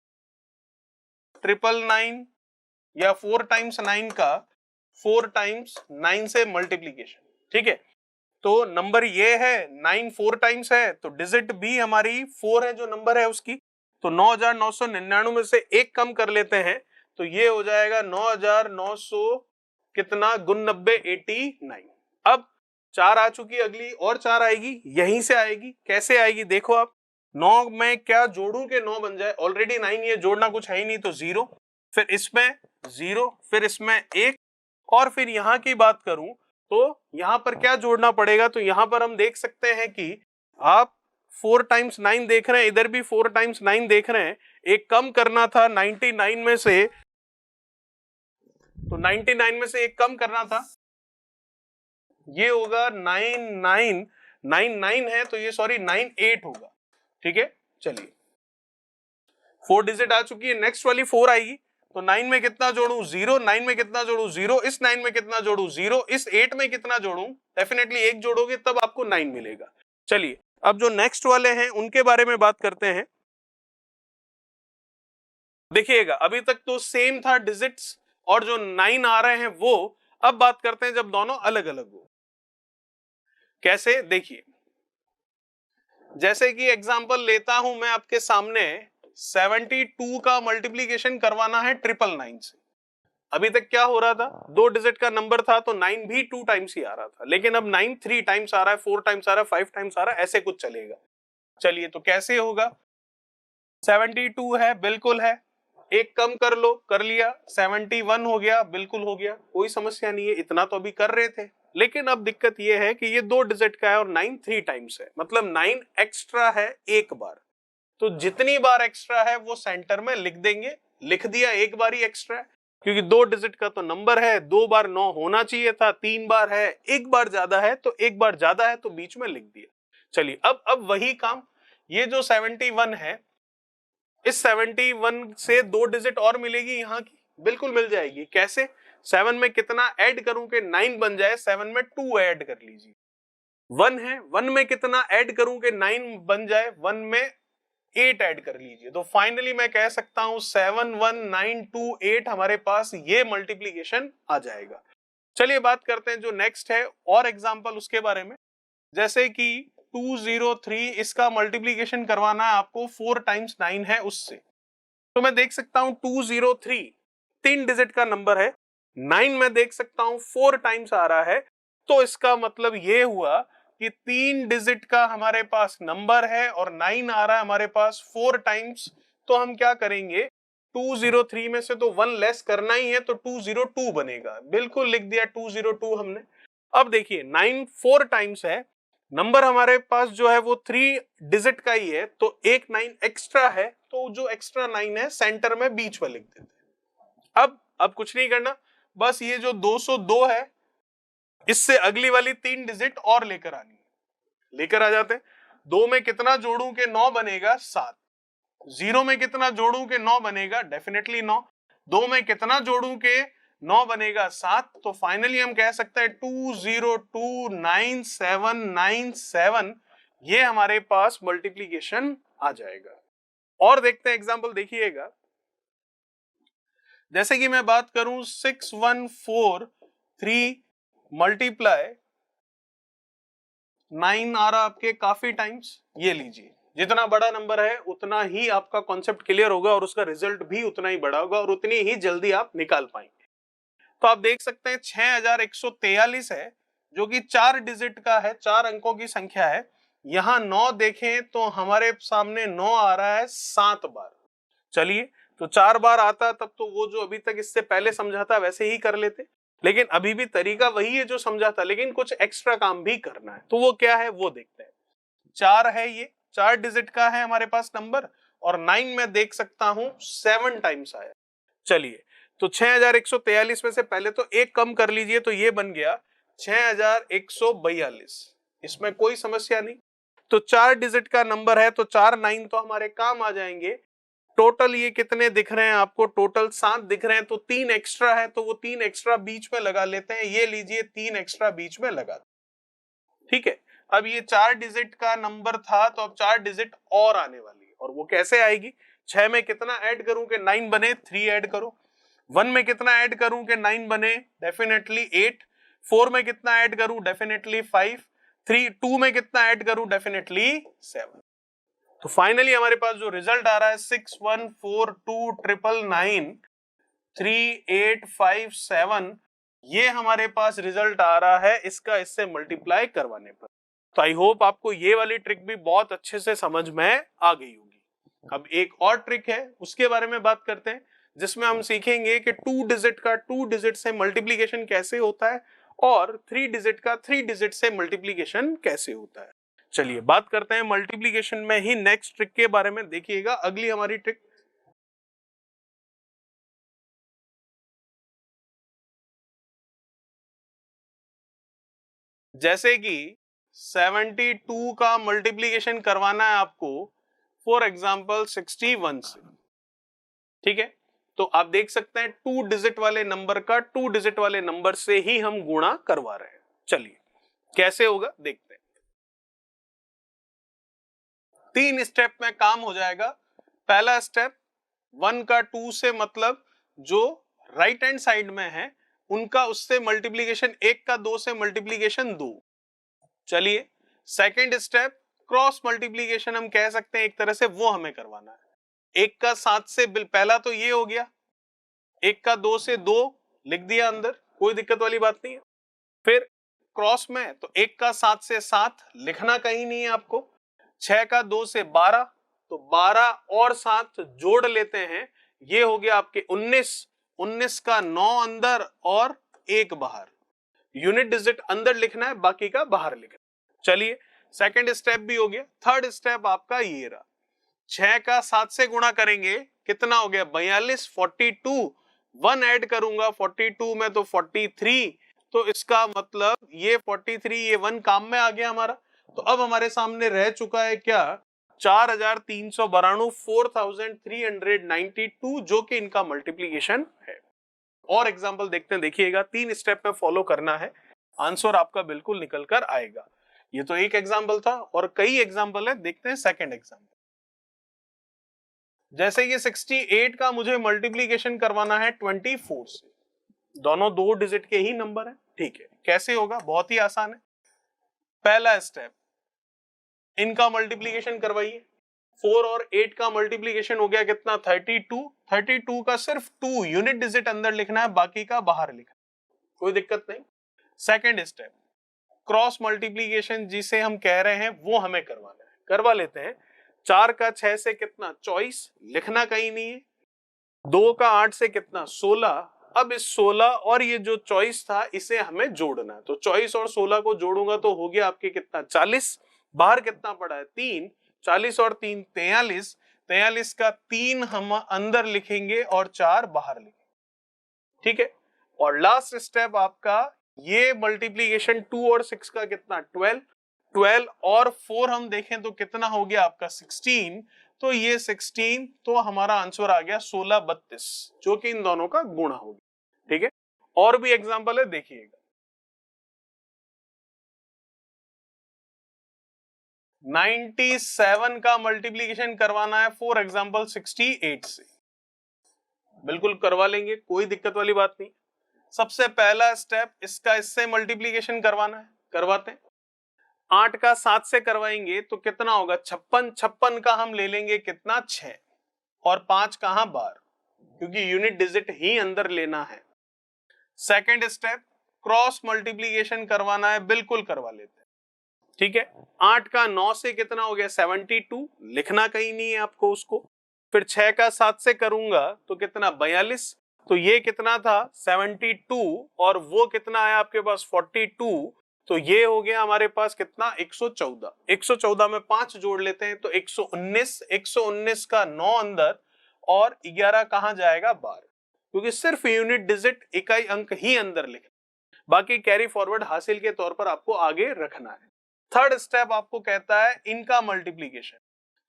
999 या 4 टाइम्स 9 का 4 टाइम्स 9 से मल्टीप्लीकेशन। ठीक है, तो नंबर ये है 9 4 टाइम्स है, तो डिजिट भी हमारी 4 है जो नंबर है उसकी, तो 9999 में से एक कम कर लेते हैं, तो ये हो जाएगा 9900 कितना गुण 90 89। अब 4 आ चुकी, अगली और 4 आएगी, यहीं से आएगी। कैसे आएगी देखो आप, 9 में क्या जोड़ू के 9 बन जाए, ऑलरेडी 9 ये जोड़ना कुछ है ही नहीं, तो 0, फिर इसमें 0, फिर इसमें 1, और फिर यहां की बात करूं तो यहां पर क्या जोड़ना पड़ेगा, तो यहां पर हम देख सकते हैं कि आप 4 टाइम्स 9 देख रहे हैं, इधर भी 4 टाइम्स 9 देख रहे हैं, एक कम करना था 99 में से, तो 99 में से एक कम करना था, ये होगा 9999 है, तो ये सॉरी 98 होगा। ठीक है, चलिए 4 डिजिट आ चुकी है, नेक्स्ट वाली 4 आएगी, तो 9 में कितना जोड़ू 0, 9 में कितना जोड़ू 0, इस 9 में कितना जोड़ू 0, इस 8 में कितना जोड़ू, डेफिनेटली 1 जोड़ोगे तब आपको 9 मिलेगा। चलिए अब जो नेक्स्ट वाले हैं उनके बारे में बात करते हैं। देखिएगा अभी तक तो सेम था डिजिट्स और जो 9 आ रहे हैं वो, अब बात करते हैं जब दोनों अलग अलग हो। कैसे, देखिए जैसे कि एग्जांपल लेता हूं मैं आपके सामने, 72 का मल्टीप्लीकेशन करवाना है 999 से। अभी तक क्या हो रहा था, 2 डिजिट का नंबर था तो 9 भी 2 टाइम्स ही आ रहा था, लेकिन अब 9 3 टाइम्स आ रहा है, 4 टाइम्स आ रहा है, 5 टाइम्स आ रहा है, ऐसे कुछ चलेगा। चलिए तो कैसे होगा, 72 है, बिल्कुल है, एक कम कर लो, कर लिया, 71 हो गया, बिल्कुल हो गया, कोई समस्या नहीं है, इतना तो अभी कर रहे थे। लेकिन अब दिक्कत यह है कि ये 2 डिजिट का है और 9 3 टाइम्स है, मतलब 9 एक्स्ट्रा है एक बार, तो जितनी बार एक्स्ट्रा है वो सेंटर में लिख देंगे, लिख दिया, एक बार ही एक्स्ट्रा है, क्योंकि 2 डिजिट का तो नंबर है, 2 बार 9 होना चाहिए था, 3 बार है, एक बार ज्यादा है तो एक बार ज्यादा है तो बीच में लिख दिया। चलिए अब वही काम, ये जो 71 है, इस 71 से 2 डिजिट और मिलेगी यहाँ की, बिल्कुल मिल जाएगी। कैसे, 7 में कितना ऐड करूं कि 9 बन जाए, 7 में 2 ऐड कर लीजिए, 1 है, 1 में कितना ऐड करूं कि 9 बन जाए, 1 में 8 ऐड कर लीजिए, तो फाइनली मैं कह सकता हूं 71928 हमारे पास ये मल्टीप्लीकेशन आ जाएगा। चलिए बात करते हैं जो नेक्स्ट है और एग्जांपल उसके बारे में, जैसे कि 203, इसका मल्टीप्लीकेशन करवाना है आपको, 4 टाइम्स 9 है उससे, तो मैं देख सकता हूं 203 3 डिजिट का नंबर है, 9 में देख सकता हूं 4 टाइम्स आ रहा है, तो इसका मतलब ये हुआ कि 3 डिजिट का हमारे पास नंबर है और 9 आ रहा है हमारे पास 4 टाइम्स, तो हम क्या करेंगे, 203 में से तो 1 लेस करना ही है, तो 202 बनेगा, बिल्कुल लिख दिया 202 हमने। अब देखिए 9 4 टाइम्स है, नंबर हमारे पास जो है वो 3 डिजिट का ही है, तो एक 9 एक्स्ट्रा है, तो जो एक्स्ट्रा 9 है सेंटर में बीच में लिख देते हैं। अब कुछ नहीं करना, बस ये जो 202 है इससे अगली वाली 3 डिजिट और लेकर आनी है, लेकर आ जाते हैं। 2 में कितना जोड़ूं के 9 बनेगा 7, 0 में कितना जोड़ूं के 9 बनेगा, डेफिनेटली 9, 2 में कितना जोड़ूं के 9 बनेगा 7, तो फाइनली हम कह सकते हैं 2029797, ये हमारे पास मल्टीप्लीकेशन आ जाएगा। और देखते हैं एग्जांपल, देखिएगा जैसे कि मैं बात करूं 6143 मल्टीप्लाई 9 आ रहा आपके काफी टाइम्स, ये लीजिए, जितना बड़ा नंबर है उतना ही आपका कॉन्सेप्ट क्लियर होगा और उसका रिजल्ट भी उतना ही बड़ा होगा और उतनी ही जल्दी आप निकाल पाएंगे। तो आप देख सकते हैं 6143 है, जो कि 4 डिजिट का है, 4 अंकों की संख्या है। यहां 9 देखें तो हमारे सामने 9 आ रहा है 7 बार। चलिए तो 4 बार आता तब तो वो जो अभी तक इससे पहले समझा था वैसे ही कर लेते, लेकिन अभी भी तरीका वही है जो समझा था, लेकिन कुछ एक्स्ट्रा काम भी करना है, तो वो क्या है वो देखते हैं। 4 है, ये 4 डिजिट का है हमारे पास नंबर, और 9 में देख सकता हूं 7 टाइम्स आया। चलिए तो 6143 में से पहले तो एक कम कर लीजिए, तो ये बन गया 6142, इसमें कोई समस्या नहीं। तो 4 डिजिट का नंबर है तो 4 9 तो हमारे काम आ जाएंगे। टोटल ये कितने दिख रहे हैं आपको, टोटल 7 दिख रहे हैं, तो 3 एक्स्ट्रा है तो वो 3 एक्स्ट्रा बीच में लगा लेते हैं, ये लीजिए 3 एक्स्ट्रा बीच में लगा, ठीक है। अब ये 4 डिजिट का नंबर था तो अब 4 डिजिट और आने वाली है, और वो कैसे आएगी? 6 में कितना ऐड करूं कि 9 बने? 3 ऐड करो। 1 में कितना ऐड करूं कि 9 बने? डेफिनेटली 8। 4 में कितना ऐड करूं? डेफिनेटली 5। 2 में कितना ऐड करूं? डेफिनेटली 7। तो फाइनली हमारे पास जो रिजल्ट आ रहा है 614299938557, ये हमारे पास रिजल्ट आ रहा है इसका इससे मल्टीप्लाई करवाने पर। तो आई होप आपको ये वाली ट्रिक भी बहुत अच्छे से समझ में आ गई होगी। अब एक और ट्रिक है, उसके बारे में बात करते हैं, जिसमें हम सीखेंगे कि 2 डिजिट का 2 डिजिट से मल्टीप्लीकेशन कैसे होता है और 3 डिजिट का 3 डिजिट से मल्टीप्लीकेशन कैसे होता है। चलिए बात करते हैं मल्टीप्लीकेशन में ही नेक्स्ट ट्रिक के बारे में। देखिएगा अगली हमारी ट्रिक, जैसे कि 72 का मल्टीप्लीकेशन करवाना है आपको फॉर एग्जांपल 61 से, ठीक है। तो आप देख सकते हैं 2 डिजिट वाले नंबर का 2 डिजिट वाले नंबर से ही हम गुणा करवा रहे हैं। चलिए कैसे होगा देखते हैं। 3 स्टेप में काम हो जाएगा। पहला स्टेप 1 का 2 से मतलब जो राइट हैंड साइड में है उनका उससे मल्टीप्लीकेशन, 1 का 2 से मल्टीप्लीकेशन 2। चलिए सेकंड स्टेप क्रॉस मल्टीप्लीकेशन हम कह सकते हैं एक तरह से, वो हमें करवाना है। 1 का 7 से, पहला तो ये हो गया, 1 का 2 से 2 लिख दिया अंदर, कोई दिक्कत वाली बात नहीं है। फिर क्रॉस में तो 1 का 7 से 7 लिखना कहीं नहीं है आपको। 6 का 2 से 12, तो 12 और 7 जोड़ लेते हैं, ये हो गया आपके 19। 19 का 9 अंदर और 1 बाहर, यूनिट डिजिट अंदर लिखना है, बाकी का बाहर लिखना है। चलिए सेकंड स्टेप भी हो गया। थर्ड स्टेप आपका ये रहा, 6 का 7 से गुणा करेंगे, कितना हो गया? 42। 42 1 ऐड करूंगा 42 में तो 43, तो इसका मतलब ये 43 ये 1 काम में आ गया हमारा। तो अब हमारे सामने रह चुका है क्या? 4392, 4392, जो कि इनका मल्टीप्लीकेशन है। और एग्जांपल देखते हैं, देखिएगा 3 स्टेप में फॉलो करना है, आंसर आपका बिल्कुल निकल कर आएगा। ये तो एक एग्जांपल था और कई एग्जांपल है, देखते हैं सेकंड एग्जांपल। जैसे ये 68 का मुझे मल्टीप्लीकेशन करवाना है 24 से, दोनों 2 डिजिट के ही नंबर है, ठीक है। कैसे होगा? बहुत ही आसान है। पहला स्टेप, इनका मल्टीप्लीकेशन करवाइए। 4 और 8 का मल्टीप्लीकेशन हो गया कितना? 32। 32 का सिर्फ 2 यूनिट डिजिट अंदर लिखना है, बाकी का बाहर लिखना है, कोई दिक्कत नहीं। सेकंड स्टेप क्रॉस मल्टीप्लीकेशन जिसे हम कह रहे हैं वो हमें करवाना है, करवा लेते हैं। 4 का 6 से कितना? 24, लिखना कहीं नहीं है। 2 का 8 से कितना? 16। अब इस 16 और ये जो 24 था इसे हमें जोड़ना है, तो 24 और 16 को जोड़ूंगा तो हो गया आपके कितना? 40। बाहर कितना पड़ा है? 3। 40 और 3 43। 43 का 3 हम अंदर लिखेंगे और 4 बाहर लिखेंगे, ठीक है। और लास्ट स्टेप आपका ये मल्टीप्लीकेशन 2 और 6 का कितना? 12। 12 और 4 हम देखें तो कितना हो गया आपका? 16। तो ये 16, तो हमारा आंसर आ गया 16 32, जो कि इन दोनों का गुणा हो गया, ठीक है। और भी एग्जांपल है, देखिएगा 97 का मल्टीप्लीकेशन करवाना है फॉर एग्जांपल 68 से, बिल्कुल करवा लेंगे, कोई दिक्कत वाली बात नहीं। सबसे पहला स्टेप इसका इससे मल्टीप्लीकेशन करवाना है, करवाते हैं। 8 का 7 से करवाएंगे तो कितना होगा? 56। 56 का हम ले लेंगे कितना? 6, और 5 कहां? बाहर, क्योंकि यूनिट डिजिट ही अंदर लेना है। सेकंड स्टेप क्रॉस मल्टीप्लीकेशन करवाना है, बिल्कुल करवा लेते हैं, ठीक है। 8 का 9 से कितना हो गया? 72, लिखना कहीं नहीं है आपको उसको। फिर 6 का 7 से करूंगा तो कितना? 42, तो ये कितना था? 72, और वो कितना है आपके पास? 42, तो ये हो गया हमारे पास कितना? 114। 114 में 5 जोड़ लेते हैं तो 119। 119 का 9 अंदर और 11 कहां जाएगा? बाहर, क्योंकि सिर्फ यूनिट डिजिट इकाई अंक ही अंदर लिखना, बाकी कैरी फॉरवर्ड हासिल के तौर पर आपको आगे रखना है। थर्ड स्टेप आपको कहता है इनका मल्टीप्लीकेशन,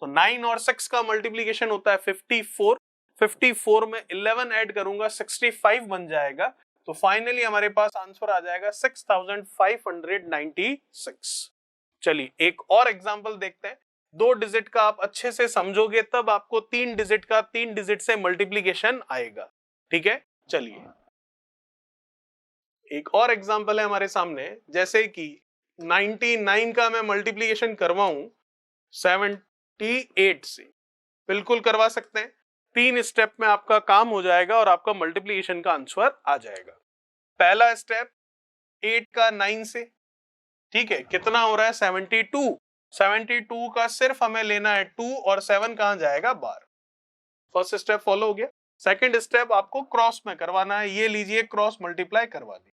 तो 9 और 6 का मल्टीप्लीकेशन होता है 54। 54 में 11 ऐड करूंगा 65 बन जाएगा, तो फाइनली हमारे पास आंसर आ जाएगा 6596। चलिए एक और एग्जांपल देखते हैं, 2 डिजिट का आप अच्छे से समझोगे तब आपको 3 डिजिट का 3 डिजिट से मल्टीप्लीकेशन आएगा। ठीक है, चलिए एक और एग्जांपल है हमारे सामने, जैसे कि 99 का मैं मल्टीप्लीकेशन करवाऊं 78 से, बिल्कुल करवा सकते हैं। 3 स्टेप में आपका काम हो जाएगा और आपका मल्टीप्लीकेशन का आंसर आ जाएगा। पहला स्टेप 8 का 9 से, ठीक है, कितना हो रहा है 72। 72 का सिर्फ हमें लेना है 2 और 7 कहां जाएगा बाहर। फर्स्ट स्टेप फॉलो हो गया। सेकंड स्टेप आपको क्रॉस में करवाना है, ये लीजिए क्रॉस मल्टीप्लाई करवा दी।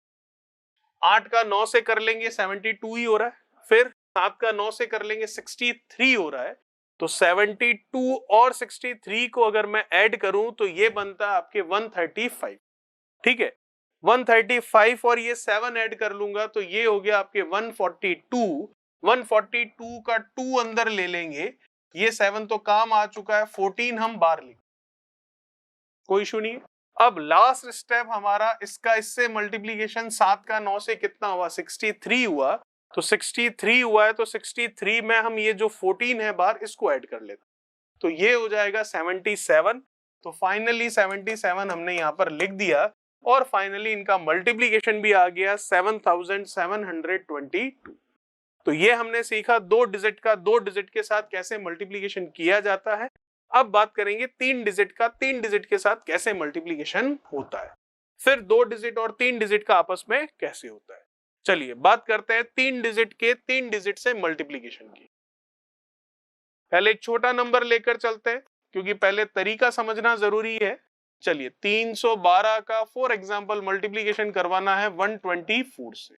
8 का 9 से कर लेंगे 72 ही हो रहा है, फिर 7 का 9 से कर लेंगे 63 हो रहा है। तो 72 और 63 को अगर मैं ऐड करूं तो ये बनता है आपके 135। ठीक है, 135 और ये 7 ऐड कर लूंगा तो ये हो गया आपके 142। 142 का 2 अंदर ले लेंगे, ये 7 तो काम आ चुका है, 14 हम बाहर लिख, कोई इशू नहीं है। अब लास्ट स्टेप हमारा इसका इससे मल्टीप्लीकेशन 7 का 9 से कितना हुआ 63 हुआ, तो 63 हुआ है तो 63 में हम ये जो 14 है बाहर इसको ऐड कर लेते, तो ये हो जाएगा 77। तो फाइनली 77 हमने यहाँ पर लिख दिया और फाइनली इनका मल्टीप्लीकेशन भी आ गया 7722। तो ये हमने सीखा 2 डिजिट का 2 डिजिट के साथ कैसे मल्टीप्लीकेशन किया जाता है। अब बात करेंगे 3 डिजिट का 3 डिजिट के साथ कैसे मल्टीप्लीकेशन होता है, फिर 2 डिजिट और 3 डिजिट का आपस में कैसे होता है। चलिए बात करते हैं 3 डिजिट के 3 डिजिट से मल्टीप्लीकेशन की। पहले एक छोटा नंबर लेकर चलते हैं क्योंकि पहले तरीका समझना जरूरी है। चलिए 312 का फॉर एग्जांपल मल्टीप्लीकेशन करवाना है 124 से।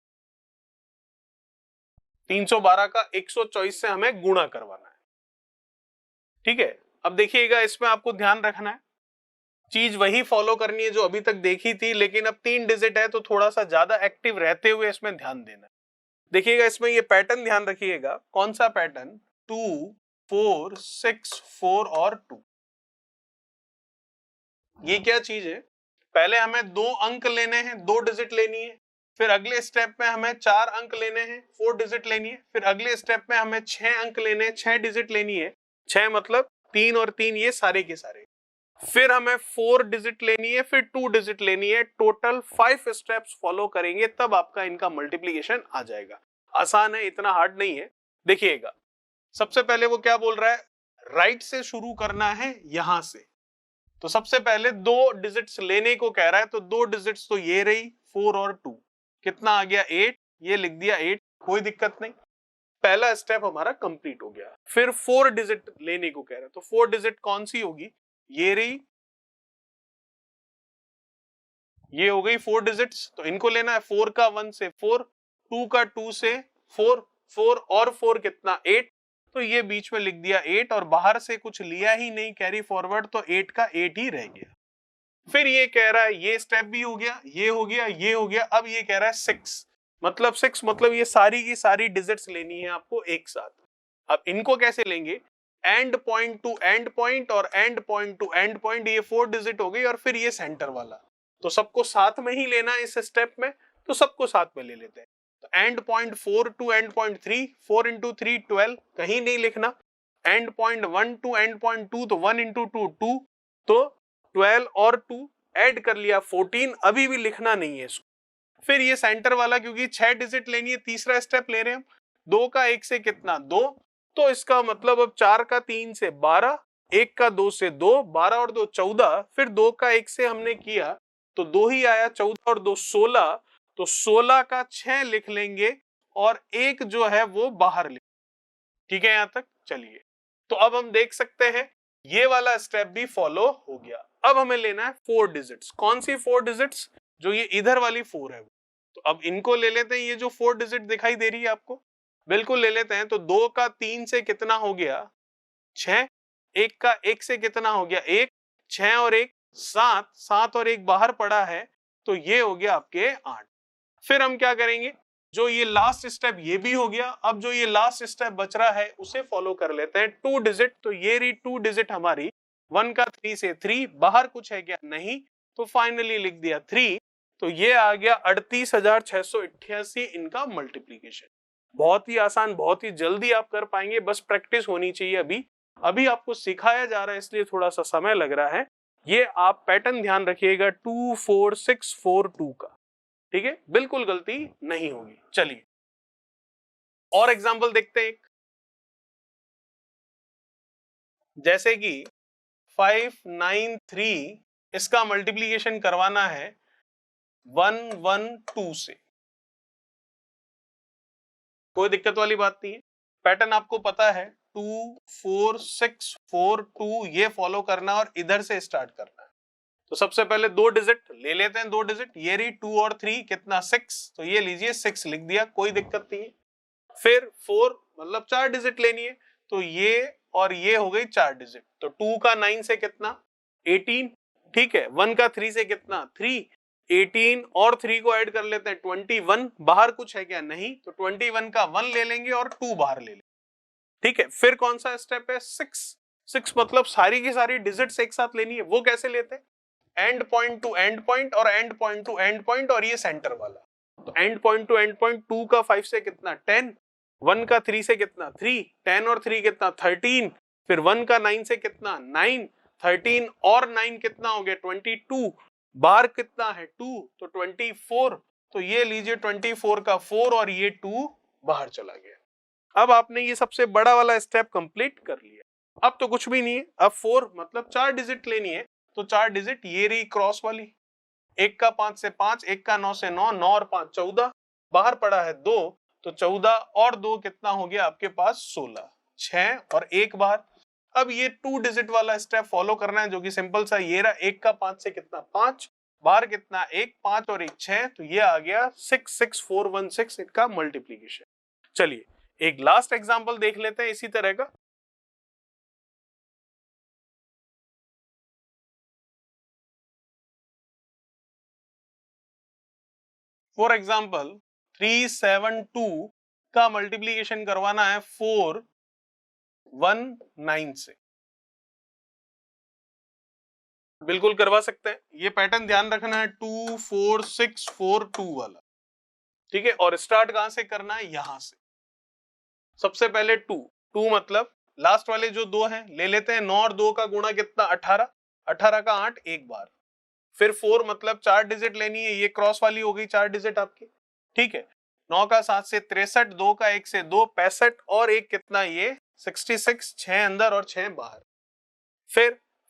312 का 124 से हमें गुणा करवाना है। ठीक है, अब देखिएगा इसमें आपको ध्यान रखना है, चीज वही फॉलो करनी है जो अभी तक देखी थी, लेकिन अब 3 डिजिट है तो थोड़ा सा ज्यादा एक्टिव रहते हुए इसमें ध्यान देना है। देखिएगा इसमें ये पैटर्न ध्यान रखिएगा, कौन सा पैटर्न, 2 4 6 4 और 2। ये क्या चीज है, पहले हमें 2 अंक लेने हैं, 2 डिजिट लेनी है, फिर अगले स्टेप में हमें 4 अंक लेने हैं, 4 डिजिट लेनी है, फिर अगले स्टेप में हमें 6 अंक लेने हैं, 6 डिजिट लेनी है, 6 मतलब 3 और 3 ये सारे के सारे, फिर हमें 4 डिजिट लेनी है, फिर 2 डिजिट लेनी है। टोटल 5 स्टेप्स फॉलो करेंगे तब आपका इनका मल्टीप्लीकेशन आ जाएगा। आसान है, इतना हार्ड नहीं है। देखिएगा सबसे पहले वो क्या बोल रहा है, राइट से शुरू करना है यहां से, तो सबसे पहले 2 डिजिट्स लेने को कह रहा है, तो 2 डिजिट्स तो ये रही 4 और 2, कितना आ गया 8, ये लिख दिया 8, कोई दिक्कत नहीं, पहला स्टेप हमारा कंप्लीट हो गया। फिर 4 डिजिट लेने को कह रहा है, तो 4 डिजिट कौन सी होगी, ये रही, ये हो गई 4 डिजिट्स, तो इनको लेना है। 4 का 1 से 4, 2 का 2 से 4, 4 और 4 कितना 8, तो ये बीच में लिख दिया 8 और बाहर से कुछ लिया ही नहीं कैरी फॉरवर्ड, तो 8 का 8 ही रह गया। फिर ये कह रहा है ये स्टेप भी हो गया, ये हो गया, ये हो गया, अब ये कह रहा है 6 मतलब ये सारी की सारी डिजिट्स लेनी है आपको एक साथ। अब इनको कैसे लेंगे, end point to end point और end point to end point, ये 4 डिजिट हो गई और फिर ये सेंटर वाला, तो सबको साथ में ही लेना है इस स्टेप में, तो सबको साथ में ले लेते हैं। तो end point 4 to end point 3, 4 into 3 12, कहीं नहीं लिखना। End point 1 to end point 2, तो 1 इंटू 2 2, तो 12 और 2 ऐड कर लिया 14, अभी भी लिखना नहीं है इसको। फिर ये सेंटर वाला क्योंकि 6 डिजिट लेनी है, तीसरा स्टेप ले रहे हैं हम, 2 का 1 से कितना 2, तो इसका मतलब अब 4 का 3 से 12, 1 का 2 से 2, 12 और 2 14, फिर 2 का 1 से हमने किया तो 2 ही आया, 14 और 2 16, तो 16 का 6 लिख लेंगे और 1 जो है वो बाहर लिख, ठीक है यहां तक। चलिए तो अब हम देख सकते हैं ये वाला स्टेप भी फॉलो हो गया। अब हमें लेना है 4 डिजिट्स, कौन सी 4 डिजिट्स, जो ये इधर वाली 4 है, तो अब इनको ले लेते हैं। ये जो 4 डिजिट दिखाई दे रही है आपको, बिल्कुल ले लेते हैं। तो 2 का 3 से कितना हो गया 6, 1 का 1 से कितना हो गया 1, 6 और 1 7, 7 और 1 बाहर पड़ा है, तो ये हो गया आपके 8। फिर हम क्या करेंगे, जो ये लास्ट स्टेप ये भी हो गया, अब जो ये लास्ट स्टेप बच रहा है उसे फॉलो कर लेते हैं। 2 डिजिट, तो ये रही 2 डिजिट हमारी, 1 का 3 से 3, बाहर कुछ है क्या नहीं, तो फाइनली लिख दिया 3, तो ये आ गया 38,688 इनका मल्टीप्लीकेशन। बहुत ही आसान, बहुत ही जल्दी आप कर पाएंगे, बस प्रैक्टिस होनी चाहिए। अभी आपको सिखाया जा रहा है इसलिए थोड़ा सा समय लग रहा है। ये आप पैटर्न ध्यान रखिएगा 2 4 6 4 2 का, ठीक है, बिल्कुल गलती नहीं होगी। चलिए और एग्जांपल देखते हैं। जैसे कि 593 इसका मल्टीप्लिकेशन करवाना है 112 से। कोई दिक्कत वाली बात नहीं है, पैटर्न आपको पता है 2 4 6 4 2 ये फॉलो करना और इधर से स्टार्ट करना है। तो सबसे पहले दो डिजिट ले लेते हैं, दो डिजिट, ये रही 2 और 3 कितना 6, तो ये लीजिए 6 लिख दिया, कोई दिक्कत नहीं है। फिर 4 मतलब 4 डिजिट लेनी है, तो ये और ये हो गई 4 डिजिट, तो 2 का 9 से कितना 18, ठीक है, 1 का 3 से कितना 3, 18 और 3 को ऐड कर लेते हैं 21, बाहर कुछ है क्या, नहीं, तो 21 का 1 ले लेंगे और 2 बाहर ले लेंगे, ठीक है। फिर कौन सा स्टेप है 6 मतलब सारी की सारी डिजिट्स एक साथ लेनी है, वो कैसे लेते हैं, end point to end point और end point to end point और ये सेंटर वाला, तो end point to end point 2 का 5 से कितना 10, 1 का 3 से कितना 3, 10 और 3 कितना 13, फिर 1 का 9 से कितना 9, 13 और 9 कितना हो गया 22, बाहर कितना है 2 तो 24, तो ये लीजिए 24 का 4 और ये 2 बाहर चला गया। अब आपने ये सबसे बड़ा वाला स्टेप कंप्लीट कर लिया। अब तो कुछ भी नहीं है, अब 4 मतलब 4 डिजिट लेनी है, तो 4 डिजिट ये रही क्रॉस वाली, एक का 5 से 5, एक का 9 से 9, 9 और 5 14, बाहर पड़ा है 2, तो 14 और 2 कितना हो गया आपके पास 16, 6 और 1 बाहर। अब ये 2 डिजिट वाला स्टेप फॉलो करना है जो कि सिंपल सा, ये रहा, एक का 5 से कितना 5, बाहर कितना 1, 5 और 1 6, तो ये आ गया 6 6 4 1 6 इनका मल्टीप्लीकेशन। चलिए एक लास्ट एग्जांपल देख लेते हैं इसी तरह का। फॉर एग्जाम्पल 372 का मल्टीप्लीकेशन करवाना है 419 से, बिल्कुल करवा सकते हैं। ये पैटर्न ध्यान रखना है 2 4 6 4 2 वाला, ठीक है, और स्टार्ट कहां से करना है, यहां से। सबसे पहले 2 मतलब लास्ट वाले जो 2 हैं ले लेते हैं, 9 और 2 का गुणा कितना 18, 18 का 8 एक बार, फिर 4 मतलब 4 डिजिट लेनी है, ये क्रॉस वाली हो गई 4 डिजिट आपकी, ठीक है, 9 का 7 से 63, 2 का 1 से 2 65 और एक कितना ये 66, 6 अंदर और 6 बाहर।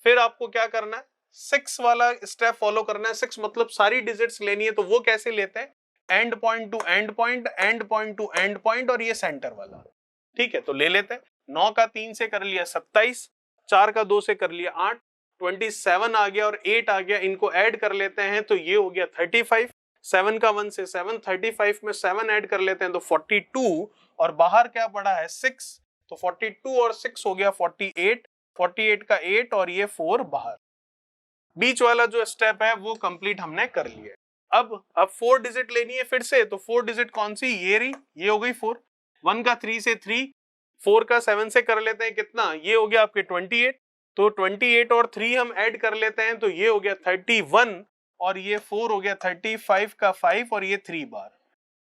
फिर आपको क्या करना है 6 वाला स्टेप फॉलो करना है। 6 मतलब सारी डिजिट्स लेनी है, तो वो कैसे लेते हैं, end point to end point, and point to end point और ये सेंटर वाला, ठीक है, तो ले लेते हैं। 9 का 3 से कर लिया 27, 4 का 2 से कर लिया 8, 27 आ गया और 8 आ गया, इनको ऐड कर लेते हैं तो ये हो गया 35, 7 का 1 से 7, 35 में 7 ऐड कर लेते हैं तो 42, और बाहर क्या पड़ा है 6, तो 42 और 6 हो गया 48, 48 का 8 और ये 4 बाहर। बीच वाला जो स्टेप है वो कंप्लीट हमने कर लिया। अब 4 डिजिट लेनी है फिर से, तो 4 डिजिट कौन सी, ये रही, ये हो गई 4, 1 का 3 से 3, 4 का 7 से कर लेते हैं कितना, ये हो गया आपके 28, तो 28 और 3 हम ऐड कर लेते हैं तो ये हो गया 31 और ये 4 हो गया 35 का 5 और ये 3 बार।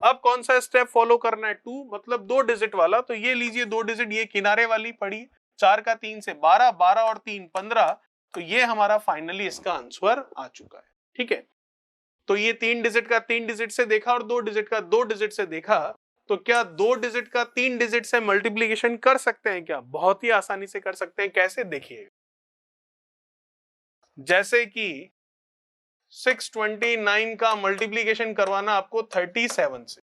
अब कौन सा स्टेप फॉलो करना है 2 मतलब 2 डिजिट वाला, तो ये लीजिए 2 डिजिट, ये किनारे वाली पड़ी, 4 का 3 से 12, 12 और 3 15, तो ये हमारा फाइनली इसका आंसर आ चुका है, ठीक है। तो ये 3 डिजिट का 3 डिजिट से देखा और 2 डिजिट का 2 डिजिट से देखा, तो क्या 2 डिजिट का 3 डिजिट से मल्टीप्लीकेशन कर सकते हैं क्या, बहुत ही आसानी से कर सकते हैं। कैसे, देखिए, जैसे कि 629 का मल्टीप्लीकेशन करवाना आपको 37 से,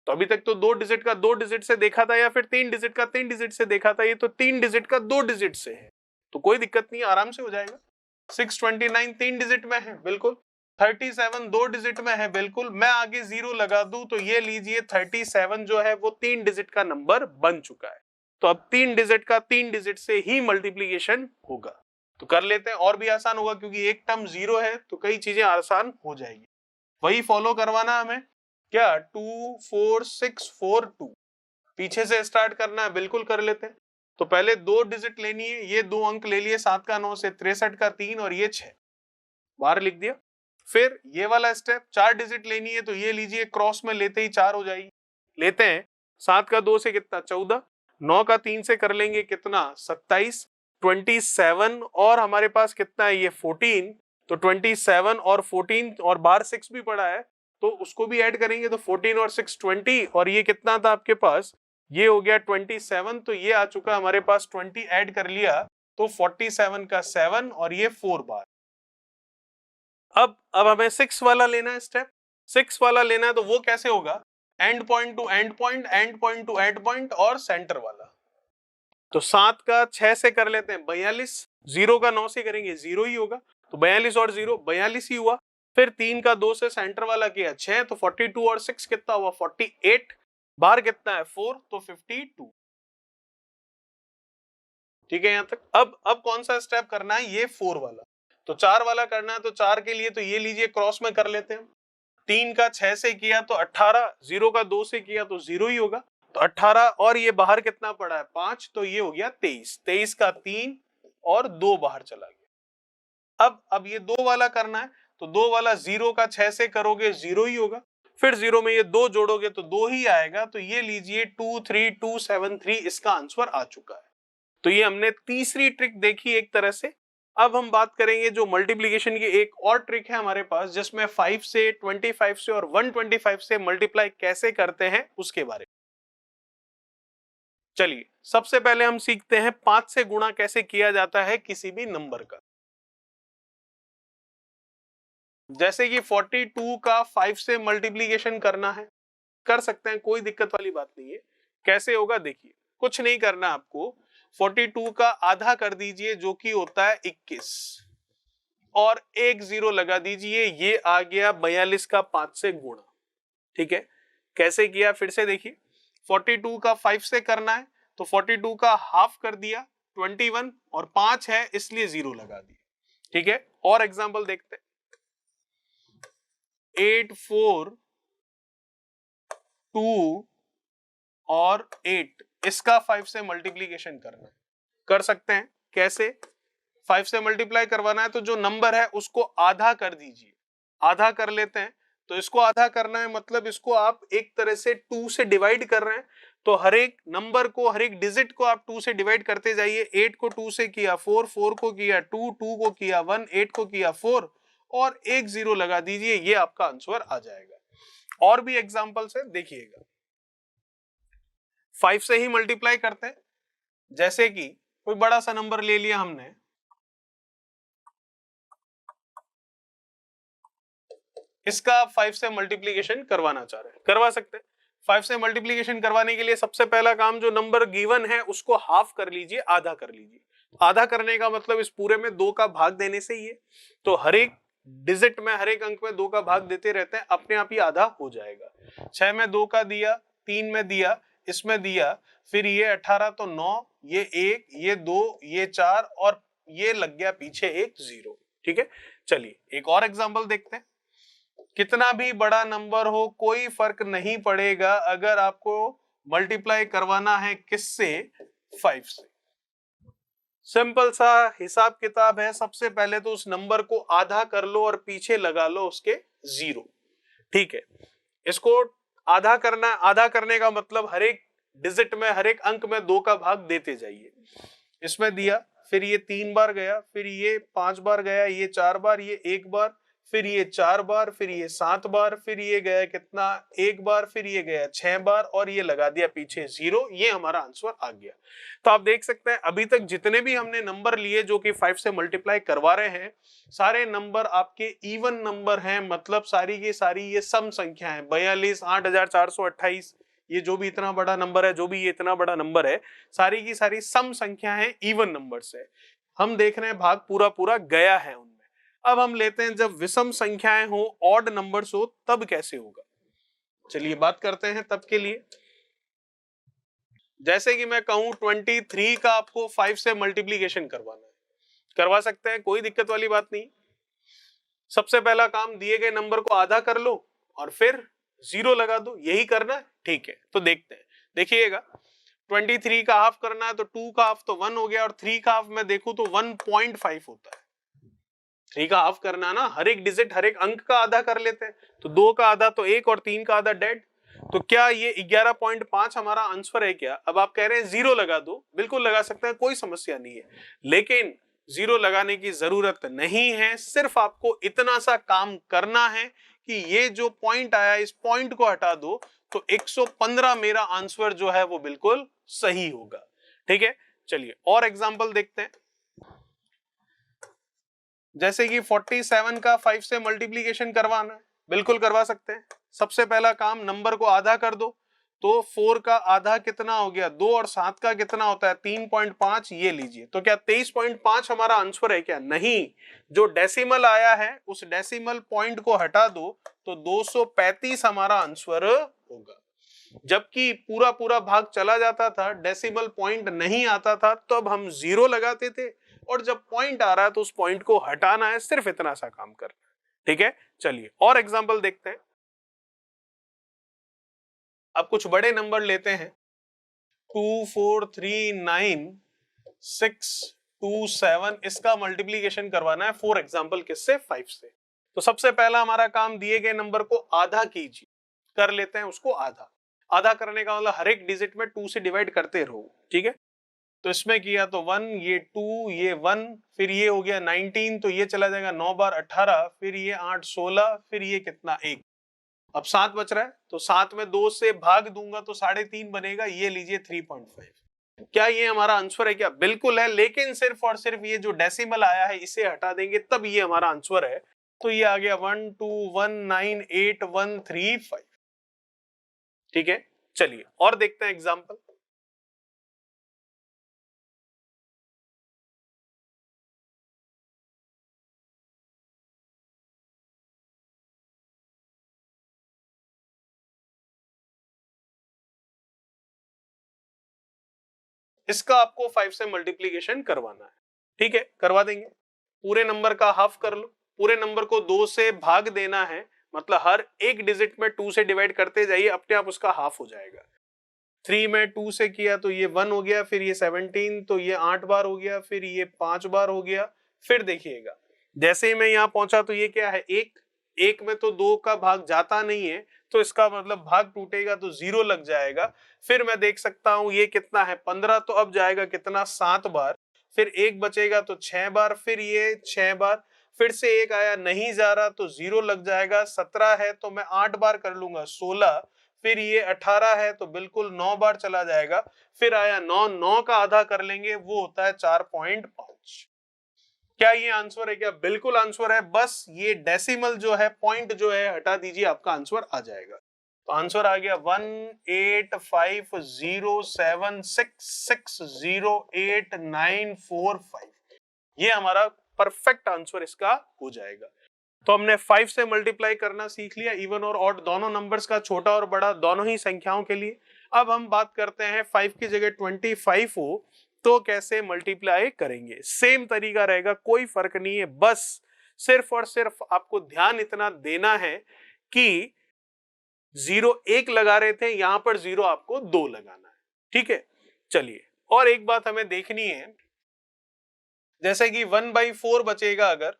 तो अभी तक तो 2 डिजिट का 2 डिजिट से देखा था या फिर 3 डिजिट का 3 डिजिट से देखा था, ये तो 3 डिजिट का 2 डिजिट से है, तो कोई दिक्कत नहीं, आराम से हो जाएगा। 629 3 डिजिट में है बिल्कुल, 37 2 डिजिट में है बिल्कुल, मैं आगे 0 लगा दूं तो ये लीजिए 37 जो है वो 3 डिजिट का नंबर बन चुका है। तो अब 3 डिजिट का 3 डिजिट से ही मल्टीप्लीकेशन होगा, तो कर लेते हैं, और भी आसान होगा क्योंकि एक टर्म 0 है तो कई चीजें आसान हो जाएगी। वही फॉलो करवाना हमें, क्या 2 4 6 4 2, पीछे से स्टार्ट करना है, बिल्कुल कर लेते हैं। तो पहले 2 डिजिट लेनी है, ये 2 अंक ले लिए, 7 का 9 से 63 का 3 और ये 6 बाहर लिख दिया। फिर ये वाला स्टेप 4 डिजिट लेनी है, तो ये लीजिए क्रॉस में लेते ही 4 हो जाएगी, लेते हैं 7 का 2 से कितना 14, 9 का 3 से कर लेंगे कितना 27, 27 और हमारे पास कितना है ये 14, तो 27 और 14 और बाहर 6 भी पड़ा है तो उसको भी ऐड करेंगे तो 14 और 6 20 और ये कितना था आपके पास, ये हो गया 27, तो ये आ चुका हमारे पास 20 ऐड कर लिया तो 47 का 7 और ये 4 बार। अब हमें 6 वाला लेना है स्टेप, 6 वाला लेना है तो वो कैसे होगा, and point to end point, and point to end point और सेंटर वाला। तो 7 का 6 से कर लेते हैं 42, 0 का 9 से करेंगे 0 ही होगा तो 42 और 0 42 ही हुआ। फिर 3 का 2 से सेंटर वाला किया 6 तो 42 और 6 कितना हुआ 48, बाहर कितना है 4 तो 52। ठीक है यहां तक। अब कौन सा स्टेप करना है, ये 4 वाला, तो 4 वाला करना है तो 4 के लिए तो ये लीजिए क्रॉस में कर लेते हैं। 3 का 6 से किया तो 18, 0 का 2 से किया तो 0 ही होगा तो 18 और ये बाहर कितना पड़ा है 5 तो ये हो गया 23, 23 का 3 और 2 बाहर चला गया। अब ये 2 वाला करना है तो 2 वाला 0 का 6 से करोगे 0 ही होगा, फिर 0 में ये 2 जोड़ोगे तो 2 ही आएगा तो ये लीजिए 23273 इसका आंसर आ चुका है। तो ये हमने तीसरी ट्रिक देखी एक तरह से। अब हम बात करेंगे जो मल्टीप्लिकेशन की एक और ट्रिक है हमारे पास जिसमें 5 से 25 से और 125 से मल्टीप्लाई कैसे करते हैं उसके बारे में। चलिए सबसे पहले हम सीखते हैं 5 से गुणा कैसे किया जाता है किसी भी नंबर का। जैसे कि 42 का 5 से मल्टीप्लिकेशन करना है, कर सकते हैं, कोई दिक्कत वाली बात नहीं है। कैसे होगा देखिए, कुछ नहीं करना आपको, 42 का आधा कर दीजिए जो कि होता है 21 और एक 0 लगा दीजिए, ये आ गया 42 का 5 से गुणा। ठीक है, कैसे किया फिर से देखिए, 42 का 5 से करना है तो 42 का हाफ कर दिया 21 और 5 है इसलिए 0 लगा दिया। ठीक है, और एग्जांपल देखते हैं, 8 4 2 और 8 इसका 5 से मल्टीप्लीकेशन करना है, कर सकते हैं। कैसे, 5 से मल्टीप्लाई करवाना है तो जो नंबर है उसको आधा कर दीजिए, आधा कर लेते हैं। तो इसको आधा करना है मतलब इसको आप एक तरह से 2 से डिवाइड कर रहे हैं, तो हर एक नंबर को, हर एक डिजिट को आप 2 से डिवाइड करते जाइए। 8 को 2 से किया 4, 4 को किया 2, 2 को किया 1, 8 को किया 4 और एक 0 लगा दीजिए, ये आपका आंसर आ जाएगा। और भी एग्जांपल से देखिएगा, 5 से ही मल्टीप्लाई करते हैं। जैसे कि कोई बड़ा सा नंबर ले लिया हमने, इसका 5 से मल्टीप्लिकेशन करवाना चाह रहे हैं, करवा सकते हैं। 5 से मल्टीप्लिकेशन करवाने के लिए सबसे पहला काम, जो नंबर गिवन है उसको हाफ कर लीजिए, आधा कर लीजिए। आधा करने का मतलब इस पूरे में 2 का भाग देने से ही है, तो हर एक डिजिट में, हर एक अंक में 2 का भाग देते रहते हैं, अपने आप ही आधा हो जाएगा। 6 में 2 का दिया, 3 में दिया, इसमें दिया, फिर ये 18 तो 9, ये 1, ये 2, ये 4 और ये लग गया पीछे एक 0। ठीक है, चलिए एक और एग्जांपल देखते हैं। कितना भी बड़ा नंबर हो कोई फर्क नहीं पड़ेगा अगर आपको मल्टीप्लाई करवाना है किससे, 5 से। सिंपल सा हिसाब किताब है, सबसे पहले तो उस नंबर को आधा कर लो और पीछे लगा लो उसके 0। ठीक है, इसको आधा करना, आधा करने का मतलब हर एक डिजिट में, हर एक अंक में 2 का भाग देते जाइए। इसमें दिया, फिर ये 3 बार गया, फिर ये 5 बार गया, ये 4 बार, ये 1 बार, फिर ये 4 बार, फिर ये 7 बार, फिर ये गया कितना 1 बार, फिर ये गया 6 बार और ये लगा दिया पीछे 0, ये हमारा आंसर आ गया। तो आप देख सकते हैं अभी तक जितने भी हमने नंबर लिए जो कि 5 से मल्टीप्लाई करवा रहे हैं, सारे नंबर आपके इवन नंबर हैं, मतलब सारी की सारी ये सम संख्या है। 42, 8428, ये जो भी इतना बड़ा नंबर है, जो भी ये इतना बड़ा नंबर है, सारी की सारी सम संख्या है, इवन नंबर से। हम देख रहे हैं भाग पूरा पूरा गया है उनमें। अब हम लेते हैं जब विषम संख्याएं हो, ऑड नंबर्स हो, तब कैसे होगा। चलिए बात करते हैं तब के लिए। जैसे कि मैं कहूं 23 का आपको 5 से मल्टीप्लीकेशन करवाना है, करवा सकते हैं, कोई दिक्कत वाली बात नहीं। सबसे पहला काम, दिए गए नंबर को आधा कर लो और फिर 0 लगा दो, यही करना है। ठीक है, तो देखते हैं, देखिएगा 23 का हाफ करना है तो 2 का हाफ तो 1 हो गया और 3 का हाफ मैं देखूं तो 1.5 होता है। 3 का हाफ करना ना, हर एक डिजिट, हर एक अंक का आधा कर लेते हैं, तो 2 का आधा तो 1 और 3 का आधा डेड। तो क्या ये 11.5 हमारा आंसर है क्या? अब आप कह रहे हैं जीरो लगा दो, बिल्कुल लगा सकते हैं, कोई समस्या नहीं है, लेकिन जीरो लगाने की जरूरत नहीं है। सिर्फ आपको इतना सा काम करना है कि ये जो पॉइंट आया इस पॉइंट को हटा दो, तो 115 मेरा आंसर जो है वो बिल्कुल सही होगा। ठीक है, चलिए और एग्जांपल देखते हैं। जैसे कि 47 का 5 से मल्टीप्लीकेशन करवाना है, बिल्कुल करवा सकते हैं। सबसे पहला काम, नंबर को आधा कर दो, तो 4 का आधा कितना हो गया 2, और 7 का कितना होता है 3.5, ये लीजिए। तो क्या 23.5 हमारा आंसर है क्या? नहीं, जो डेसिमल आया है उस डेसिमल पॉइंट को हटा दो तो 235 हमारा आंसर होगा। जबकि पूरा पूरा भाग चला जाता था, डेसिमल पॉइंट नहीं आता था, तो अब हम जीरो लगाते थे, और जब पॉइंट आ रहा है तो उस पॉइंट को हटाना है, सिर्फ इतना सा काम करना है। ठीक है, चलिए और एग्जांपल देखते हैं। अब कुछ बड़े नंबर लेते हैं, 2 4 3 9 6 2 7, इसका मल्टीप्लीकेशन करवाना है फॉर एग्जांपल किससे? 5 से। तो सबसे पहला हमारा काम, दिए गए नंबर को आधा कीजिए, कर लेते हैं उसको आधा। आधा करने का मतलब हर एक डिजिट में 2 से डिवाइड करते रहो। ठीक है, तो इसमें किया तो 1, ये 2, ये 1, फिर ये हो गया 19, तो ये चला जाएगा 9 बार 18, फिर ये 8 16, फिर ये कितना 1। अब 7 बच रहा है, तो 7 में 2 से भाग दूंगा तो 3.5 बनेगा, ये लीजिए 3.5। क्या ये हमारा आंसर है क्या? बिल्कुल है, लेकिन सिर्फ और सिर्फ ये जो डेसिमल आया है इसे हटा देंगे तब ये हमारा आंसर है। तो ये आ गया 121981335। ठीक है, चलिए और देखते हैं एग्जांपल। इसका आपको 5 से मल्टीप्लीकेशन करवाना है। ठीक है, करवा देंगे। पूरे नंबर का हाफ कर लो, पूरे नंबर को 2 से भाग देना है, मतलब हर एक डिजिट में 2 से डिवाइड करते जाइए, अपने आप उसका हाफ हो जाएगा। 3 में 2 से किया तो ये 1 हो गया, फिर ये 17, तो ये 8 बार हो गया, फिर ये 5 बार हो गया। फिर देखिएगा, जैसे ही मैं यहां पहुंचा तो ये क्या है 1, 1 में तो 2 का भाग जाता नहीं है, तो इसका मतलब भाग टूटेगा तो 0 लग जाएगा। फिर मैं देख सकता हूं ये कितना है 15, तो अब जाएगा कितना 7 बार, फिर 1 बचेगा तो 6 बार, फिर ये 6 बार, फिर से 1 आया नहीं जा रहा तो 0 लग जाएगा। 17 है तो मैं 8 बार कर लूंगा 16, फिर ये 18 है तो बिल्कुल 9 बार चला जाएगा। फिर आया 9, 9 का आधा कर लेंगे, वो होता है 4.5। क्या ये आंसर है क्या? बिल्कुल आंसर है, बस ये डेसिमल जो है पॉइंट जो है हटा दीजिए, आपका आंसर आ जाएगा। तो आंसर आ गया 18507660895। ये हमारा परफेक्ट आंसर इसका हो जाएगा। तो हमने 5 से मल्टीप्लाई करना सीख लिया, इवन और ऑड दोनों नंबर्स का, छोटा और बड़ा दोनों ही संख्याओं के लिए। अब हम बात करते हैं 5 की जगह 25 हो तो कैसे मल्टीप्लाई करेंगे। सेम तरीका रहेगा, कोई फर्क नहीं है, बस सिर्फ और सिर्फ आपको ध्यान इतना देना है कि 0 1 लगा रहे थे, यहां पर 0 आपको 2 लगाना है। ठीक है, चलिए और एक बात हमें देखनी है, जैसे कि 1/4 बचेगा अगर,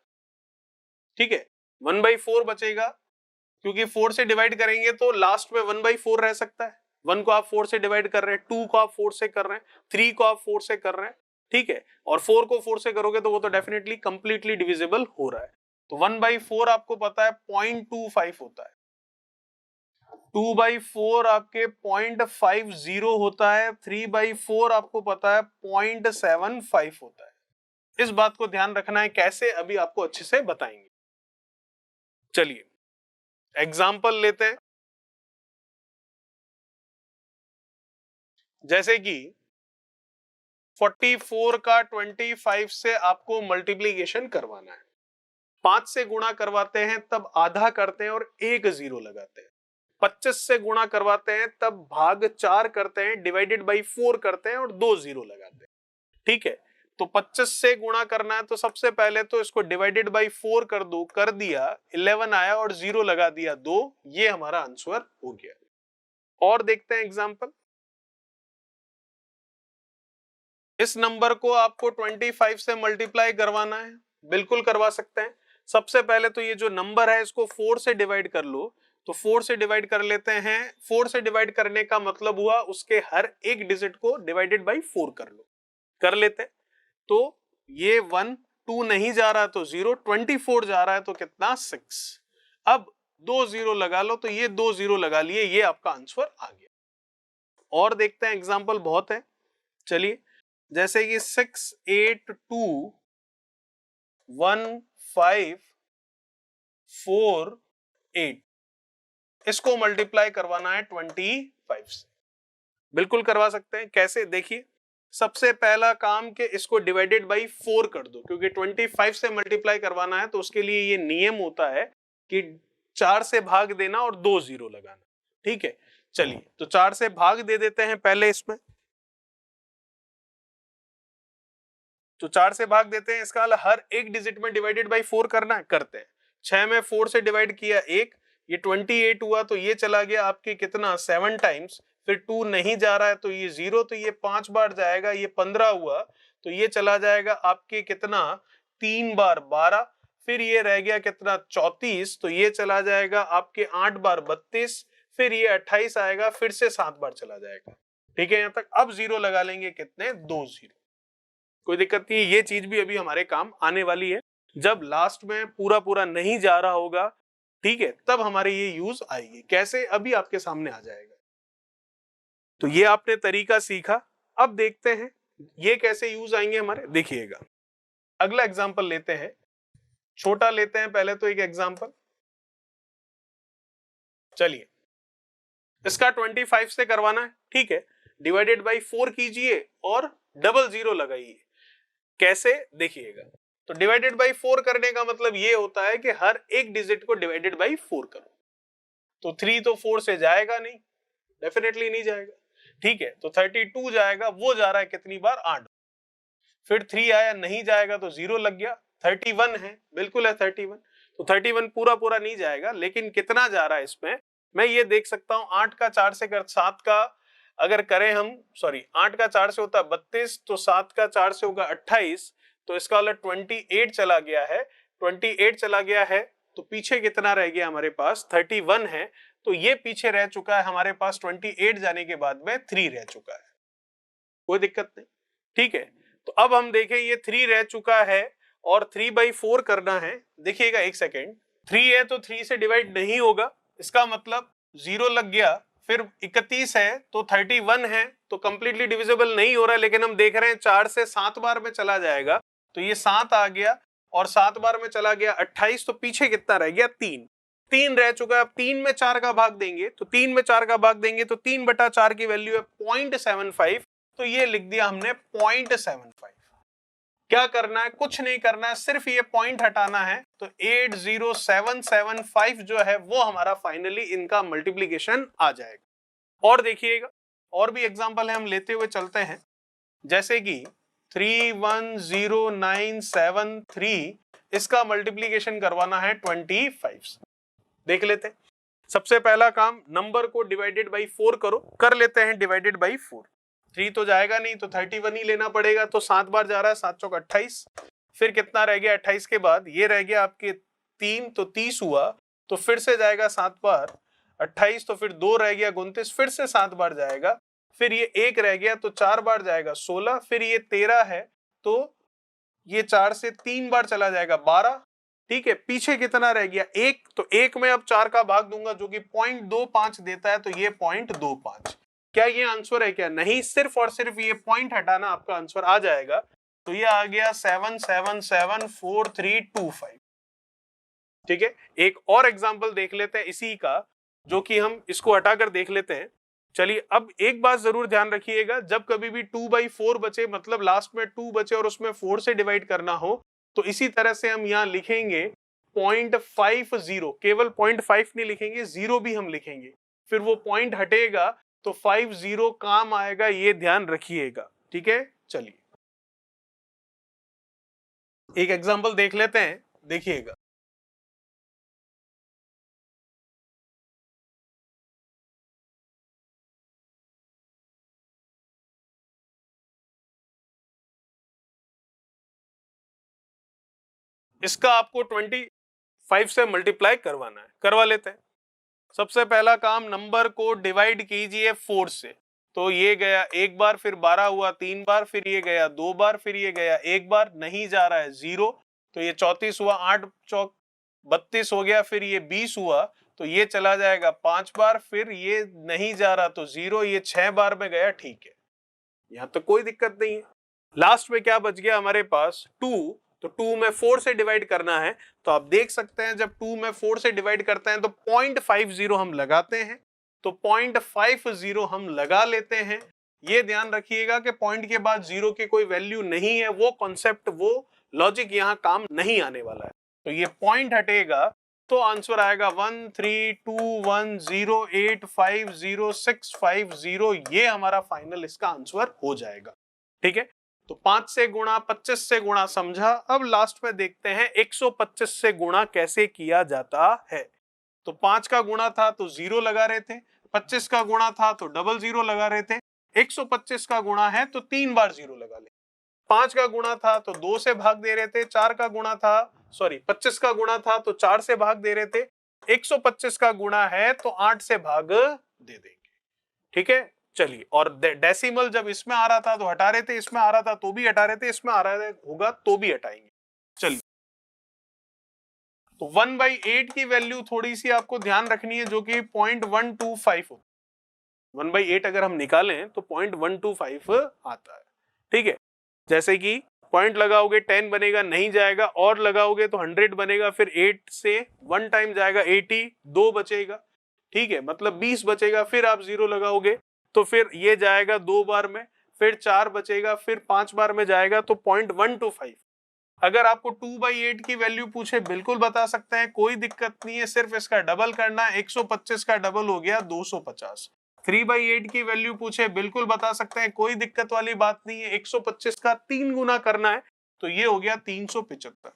ठीक है 1/4 बचेगा, क्योंकि 4 से डिवाइड करेंगे तो लास्ट में 1/4 रह सकता है। 1 को आप 4 से डिवाइड कर रहे हैं, 2 को आप 4 से कर रहे हैं, 3 को आप 4 से कर रहे हैं, ठीक है, और 4 को 4 से करोगे तो वो तो डेफिनेटली कंप्लीटली डिविजिबल हो रहा है। तो 1/4 आपको पता है 0.25 होता है, 2/4 आपके 0.50 होता है, 3/4 आपको पता है 0.75 होता है। इस बात को ध्यान रखना है, कैसे अभी आपको अच्छे से बताएंगे। चलिए एग्जाम्पल लेते हैं, जैसे कि 44 का 25 से आपको मल्टीप्लीकेशन करवाना है। 5 से गुणा करवाते हैं तब आधा करते हैं और 1 0 लगाते हैं। 25 से गुणा करवाते हैं तब भाग 4 करते हैं, डिवाइडेड बाई 4 करते हैं और 2 0 लगाते हैं। ठीक है, तो 25 से गुणा करना है तो सबसे पहले तो इसको डिवाइडेड बाई 4 कर दो, कर दिया, 11 आया और 0 लगा दिया 2, ये हमारा आंसर हो गया। और देखते हैं एग्जांपल। इस नंबर को आपको 25 से मल्टीप्लाई करवाना है, बिल्कुल करवा सकते हैं। सबसे पहले तो ये जो नंबर है इसको 4 से डिवाइड कर लो, तो 4 से डिवाइड कर लेते हैं। 4 से डिवाइड करने का मतलब हुआ उसके हर एक डिजिट को डिवाइडेड बाई 4 कर लो, कर लेते हैं। तो ये 1 2 नहीं जा रहा तो 0, 24 जा रहा है तो कितना 6। अब 2 0 लगा लो, तो ये 2 0 लगा लिए, ये आपका आंसर आ गया। और देखते हैं एग्जांपल बहुत है, चलिए जैसे कि 6 8 2 1 5 4 8, इसको मल्टीप्लाई करवाना है 25 से। बिल्कुल करवा सकते हैं। कैसे, देखिए सबसे पहला काम के इसको डिवाइडेड बाई 4 कर दो, क्योंकि 25 से मल्टीप्लाई करवाना है तो उसके लिए ये नियम होता है कि 4 से भाग देना और 2 0 लगाना। ठीक है, चलिए तो 4 से भाग दे देते हैं पहले इसमें, तो 4 से भाग देते हैं, इसका हर एक डिजिट में डिवाइडेड बाई 4 करना है, करते हैं। 6 में 4 से डिवाइड किया 1, ये 28 हुआ, तो ये चला गया आपके कितना 7 टाइम्स, फिर 2 नहीं जा रहा है तो ये 0, तो ये 5 बार जाएगा, ये 15 हुआ, तो ये चला जाएगा आपके कितना 3 बार 12, फिर ये रह गया कितना 34, तो ये चला जाएगा आपके 8 बार 32, फिर ये 28 आएगा, फिर से 7 बार चला जाएगा। ठीक है, यहां तक। अब 0 लगा लेंगे, कितने 2 0, कोई दिक्कत नहीं है। ये चीज भी अभी हमारे काम आने वाली है, जब लास्ट में पूरा पूरा नहीं जा रहा होगा, ठीक है, तब हमारे ये यूज आएगी। कैसे, अभी आपके सामने आ जाएगा। तो ये आपने तरीका सीखा। अब देखते हैं ये कैसे यूज आएंगे हमारे, देखिएगा। अगला एग्जांपल लेते हैं, छोटा लेते हैं पहले तो एक एग्जांपल। चलिए इसका 25 से करवाना है, ठीक है, डिवाइडेड बाई 4 कीजिए और डबल 0 लगाइए। कैसे, देखिएगा। तो डिवाइडेड बाई 4 करने का मतलब ये होता है कि हर एक डिजिट को डिवाइडेड बाई 4 करो। तो 3 तो 4 से जाएगा नहीं, डेफिनेटली नहीं जाएगा। ठीक है, तो 32 जाएगा, वो जा रहा है कितनी बार 8, फिर 3 आया, नहीं जाएगा तो 0 लग गया। 31 है, बिल्कुल है 31, तो 31 पूरा पूरा नहीं जाएगा, लेकिन कितना जा रहा है इसमें मैं ये देख सकता हूं। 8 का 4 से कर 7 का अगर करें हम, सॉरी 8 का 4 से होता है 32, तो 7 का 4 से होगा 28, तो इसका वाला 28 चला गया है। 28 चला गया है तो पीछे कितना रह गया हमारे पास 31 है, तो ये पीछे रह चुका है हमारे पास 28 जाने के बाद में 3 रह चुका है, कोई दिक्कत नहीं। ठीक है, तो अब हम देखें ये 3 रह चुका है और 3/4 करना है। देखिएगा एक सेकेंड, 3 है तो 3 से डिवाइड नहीं होगा, इसका मतलब 0 लग गया। फिर 31 है तो 31 है, तो कंप्लीटली डिविजिबल नहीं हो रहा है, लेकिन हम देख रहे हैं 4 से 7 बार में चला जाएगा, तो ये 7 आ गया और 7 बार में चला गया 28, तो पीछे कितना रह गया 3, 3 रह चुका है। अब 3 में 4 का भाग देंगे, तो 3 में 4 का भाग देंगे तो 3/4 की वैल्यू है 0.75, तो ये लिख दिया हमने 0.75। क्या करना है, कुछ नहीं करना है, सिर्फ ये पॉइंट हटाना है, तो 80775 जो है वो हमारा फाइनली इनका मल्टीप्लीकेशन आ जाएगा। और देखिएगा और भी एग्जांपल है, हम लेते हुए चलते हैं, जैसे कि 310,973, इसका मल्टीप्लीकेशन करवाना है 25। देख लेते हैं। सबसे पहला काम, नंबर को डिवाइडेड बाई 4 करो, कर लेते हैं डिवाइडेड बाई 4। 3 तो जाएगा नहीं, तो 31 ही लेना पड़ेगा, तो 7 बार जा रहा है, 7 चौक 28, फिर कितना रह गया 28 के बाद ये रह गया आपके 3, तो 30 हुआ, तो फिर से जाएगा 7 बार 28, तो फिर 2 रह गया 29, फिर से 7 बार जाएगा, फिर ये 1 रह गया तो 4 बार जाएगा 16, फिर ये 13 है तो ये 4 से 3 बार चला जाएगा 12। ठीक है, पीछे कितना रह गया 1, तो 1 में अब 4 का भाग दूंगा जो कि 0.25 देता है, तो ये 0.25। क्या ये आंसर है, क्या नहीं, सिर्फ और सिर्फ ये पॉइंट हटाना आपका आंसर आ जाएगा। तो ये आ गया 7774325। ठीक है, एक और एग्जांपल देख लेते हैं इसी का, जो कि हम इसको हटाकर देख लेते हैं। चलिए, अब एक बात जरूर ध्यान रखिएगा, जब कभी भी 2/4 बचे, मतलब लास्ट में 2 बचे और उसमें 4 से डिवाइड करना हो, तो इसी तरह से हम यहां लिखेंगे 0.50, केवल 0.5 नहीं लिखेंगे, 0 भी हम लिखेंगे, फिर वो पॉइंट हटेगा तो 50 काम आएगा, ये ध्यान रखिएगा। ठीक है, चलिए एक एग्जांपल देख लेते हैं, देखिएगा। इसका आपको 25 से मल्टीप्लाई करवाना है, करवा लेते हैं। सबसे पहला काम, नंबर को डिवाइड कीजिए 4 से। तो ये गया एक बार, फिर 12 हुआ 3 बार, फिर ये गया 2 बार, फिर ये गया एक बार, नहीं जा रहा है 0, तो ये 34 हुआ, 8 चौक 32 हो गया, फिर ये 20 हुआ, तो ये चला जाएगा 5 बार, फिर ये नहीं जा रहा तो 0, ये 6 बार में गया, ठीक है, यहां तो कोई दिक्कत नहीं है। लास्ट में क्या बच गया हमारे पास 2, तो 2 में 4 से डिवाइड करना है, तो आप देख सकते हैं जब 2 में 4 से डिवाइड करते हैं तो 0.50 हम लगाते हैं, तो 0.50 हम लगा लेते हैं। ये ध्यान रखिएगा कि पॉइंट के बाद 0 की कोई वैल्यू नहीं है, वो कॉन्सेप्ट, वो लॉजिक यहां काम नहीं आने वाला है, तो ये पॉइंट हटेगा, तो आंसर आएगा 13210850650, ये हमारा फाइनल इसका आंसर हो जाएगा। ठीक है, तो 5 से गुणा, 25 से गुणा समझा। अब लास्ट में देखते हैं 125 से गुणा कैसे किया जाता है। तो 5 का गुणा था तो 0 लगा रहे थे, 25 का गुणा था तो डबल 0 लगा रहे थे, 125 का गुणा है तो 3 बार 0 लगा ले। 5 का गुणा था तो 2 से भाग दे रहे थे, 4 का गुणा था, सॉरी 25 का गुणा था तो 4 से भाग दे रहे थे, 125 का गुणा है तो 8 से भाग दे देंगे। ठीक है, चलिए, और डेसिमल जब इसमें आ रहा था तो हटा रहे थे, इसमें आ रहा था तो भी हटा रहे थे, इसमें आ रहा होगा तो भी हटाएंगे। चलिए, तो 1/8 की वैल्यू थोड़ी सी आपको ध्यान रखनी है, जो कि 0.125 हो। 1/8 अगर हम निकालें तो 0.125 आता है। ठीक है, जैसे कि पॉइंट लगाओगे 10 बनेगा, नहीं जाएगा, और लगाओगे तो 100 बनेगा, फिर 8 से 1 टाइम जाएगा 80, 2 बचेगा। ठीक है, मतलब 20 बचेगा, फिर आप 0 लगाओगे तो फिर ये जाएगा 2 बार में, फिर 4 बचेगा, फिर 5 बार में जाएगा, तो 0.125। अगर आपको 2/8 की वैल्यू पूछे बिल्कुल बता सकते हैं, कोई दिक्कत नहीं है, सिर्फ इसका डबल करना है। 125 का डबल हो गया 250। 3/8 की वैल्यू पूछे बिल्कुल बता सकते हैं, कोई दिक्कत वाली बात नहीं है, 125 का 3 गुना करना है, तो ये हो गया 375।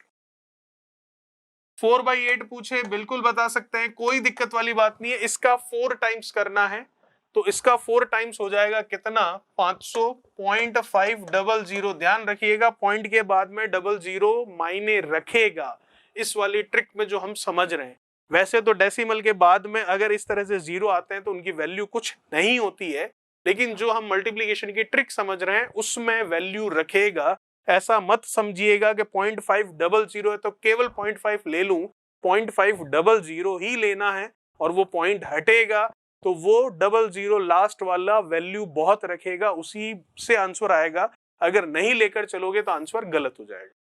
4/8 पूछे बिल्कुल बता सकते हैं, कोई दिक्कत वाली बात नहीं है, इसका 4 टाइम्स करना है, तो इसका 4 टाइम्स हो जाएगा कितना, 500, 0.500। ध्यान रखिएगा पॉइंट के बाद में 00 मायने रखेगा, इस वाली ट्रिक में जो हम समझ रहे हैं। वैसे तो डेसिमल के बाद में अगर इस तरह से 0 आते हैं तो उनकी वैल्यू कुछ नहीं होती है, लेकिन जो हम मल्टीप्लिकेशन की ट्रिक समझ रहे हैं उसमें वैल्यू रखेगा। ऐसा मत समझिएगा कि 0.500 है तो केवल 0.5 ले लूं, 0.500 ही लेना है, और वो पॉइंट हटेगा तो वो 00 लास्ट वाला वैल्यू बहुत रखेगा, उसी से आंसर आएगा। अगर नहीं लेकर चलोगे तो आंसर गलत हो जाएगा।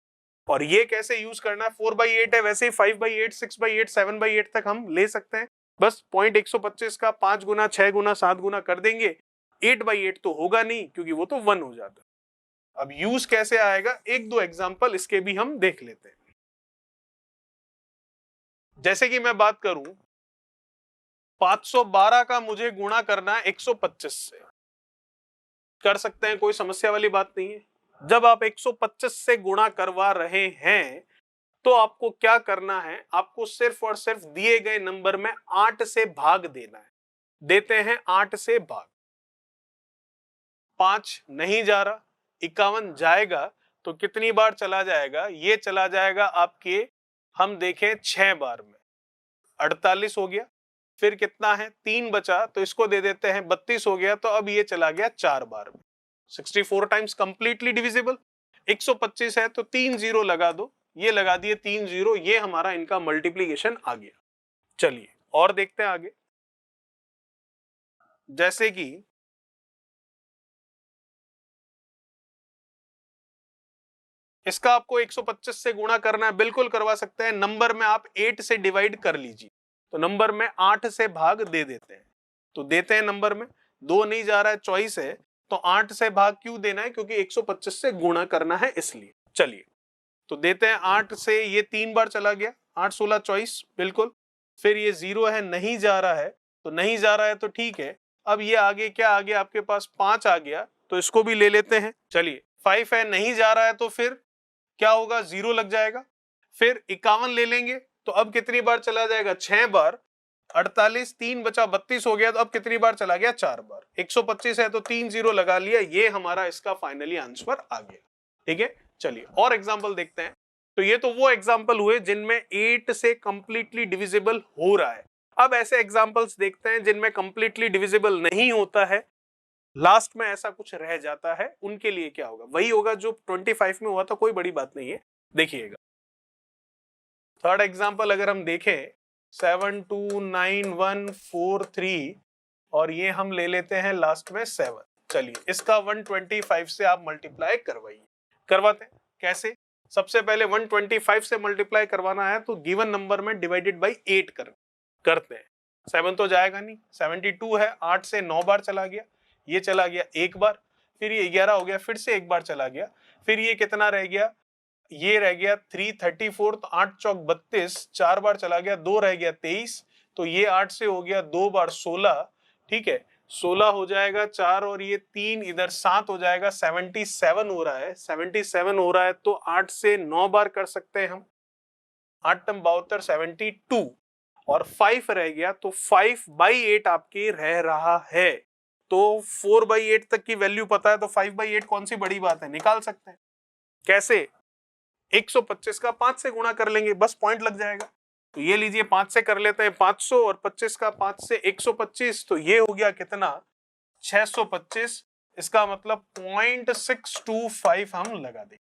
और ये कैसे यूज करना है, 4/8 है, वैसे ही 5/8, 6/8, 7/8 तक हम ले सकते हैं। बस 0.125 का 5 गुना, 6 गुना, 7 गुना कर देंगे। 8/8 तो होगा नहीं, क्योंकि वो तो 1 हो जाता है। अब यूज कैसे आएगा, एक दो एग्जांपल इसके भी हम देख लेते हैं। जैसे कि मैं बात करूं, 512 का मुझे गुणा करना है 125 से, कर सकते हैं, कोई समस्या वाली बात नहीं है। जब आप 125 से गुणा करवा रहे हैं तो आपको क्या करना है, आपको सिर्फ और सिर्फ दिए गए नंबर में 8 से भाग देना है। देते हैं 8 से भाग, 5 नहीं जा रहा, 51 जाएगा, तो कितनी बार चला जाएगा, ये चला जाएगा आपके, हम देखें 6 बार में, 48 हो गया, फिर कितना है 3 बचा, तो इसको दे देते हैं 32 हो गया, तो अब ये चला गया 4 बार में, 64 टाइम्स कंप्लीटली डिविजिबल। 125 है तो 3 0 लगा दो, ये लगा दिए 3 0, ये हमारा इनका मल्टीप्लीकेशन आ गया। चलिए और देखते हैं आगे। जैसे कि इसका आपको 125 से गुणा करना है, बिल्कुल करवा सकते हैं। नंबर में आप 8 से डिवाइड कर लीजिए, तो नंबर में 8 से भाग दे देते हैं, तो देते हैं नंबर में 2 नहीं जा रहा है, चॉइस है, तो 8 से भाग क्यों देना है, क्योंकि 125 से गुणा करना है इसलिए। चलिए तो देते हैं 8 से, ये 3 बार चला गया, 8 16 चॉइस बिल्कुल, फिर ये 0 है, नहीं जा रहा है, तो नहीं जा रहा है तो ठीक है। अब ये आगे क्या आ गया आपके पास, 5 आ गया, तो इसको भी ले लेते हैं। चलिए 5 है, नहीं जा रहा है, तो फिर क्या होगा, 0 लग जाएगा। फिर 51 ले लेंगे, तो अब कितनी बार चला जाएगा, 6 बार, 48, 3 बचा 32 हो गया, तो अब कितनी बार चला गया, 4 बार। 125 है तो 3 0 लगा लिया, ये हमारा इसका फाइनली आंसर आ गया। ठीक है, चलिए और एग्जांपल देखते हैं। तो ये तो वो एग्जांपल हुए जिनमें 8 से कंप्लीटली डिविजिबल हो रहा है। अब ऐसे एग्जांपल्स देखते हैं जिनमें कंप्लीटली डिविजिबल नहीं होता है, लास्ट में ऐसा कुछ रह जाता है, उनके लिए क्या होगा? वही होगा जो 25 में हुआ था, कोई बड़ी बात नहीं है। देखिएगा थर्ड एग्जांपल अगर हम देखें 729143 और ये हम ले लेते हैं लास्ट में 7। चलिए इसका 125 से आप मल्टीप्लाई करवाइए। करवाते हैं कैसे? सबसे पहले 125 से मल्टीप्लाई करवाना है तो गिवन नंबर में डिवाइडेड बाई 8 करते हैं। 7 तो जाएगा नहीं, 72 है, 8 से 9 बार चला गया, ये चला गया एक बार, फिर ये 11 हो गया, फिर से एक बार चला गया, फिर ये कितना रह गया, ये रह गया 334, तो 8 चौक 32, 4 बार चला गया, 2 रह गया 23, तो ये 8 से हो गया 2 बार 16, ठीक है 16 हो जाएगा 4 और ये 3 इधर 7 हो जाएगा, 77 हो रहा है, 77 हो रहा है तो 8 से 9 बार कर सकते हैं हम, 8 टम 72 72 और 5 रह गया, तो 5/8 आपके रह रहा है। तो 4/8 तक की वैल्यू पता है तो 5/8 कौन सी बड़ी बात है, निकाल सकते हैं। कैसे? 125 का 5 से गुणा कर लेंगे, बस पॉइंट लग जाएगा। तो ये लीजिए 5 से कर लेते हैं 500 और 25 का 5 से 125, तो ये हो गया कितना 625, इसका मतलब 0.625 हम लगा देंगे।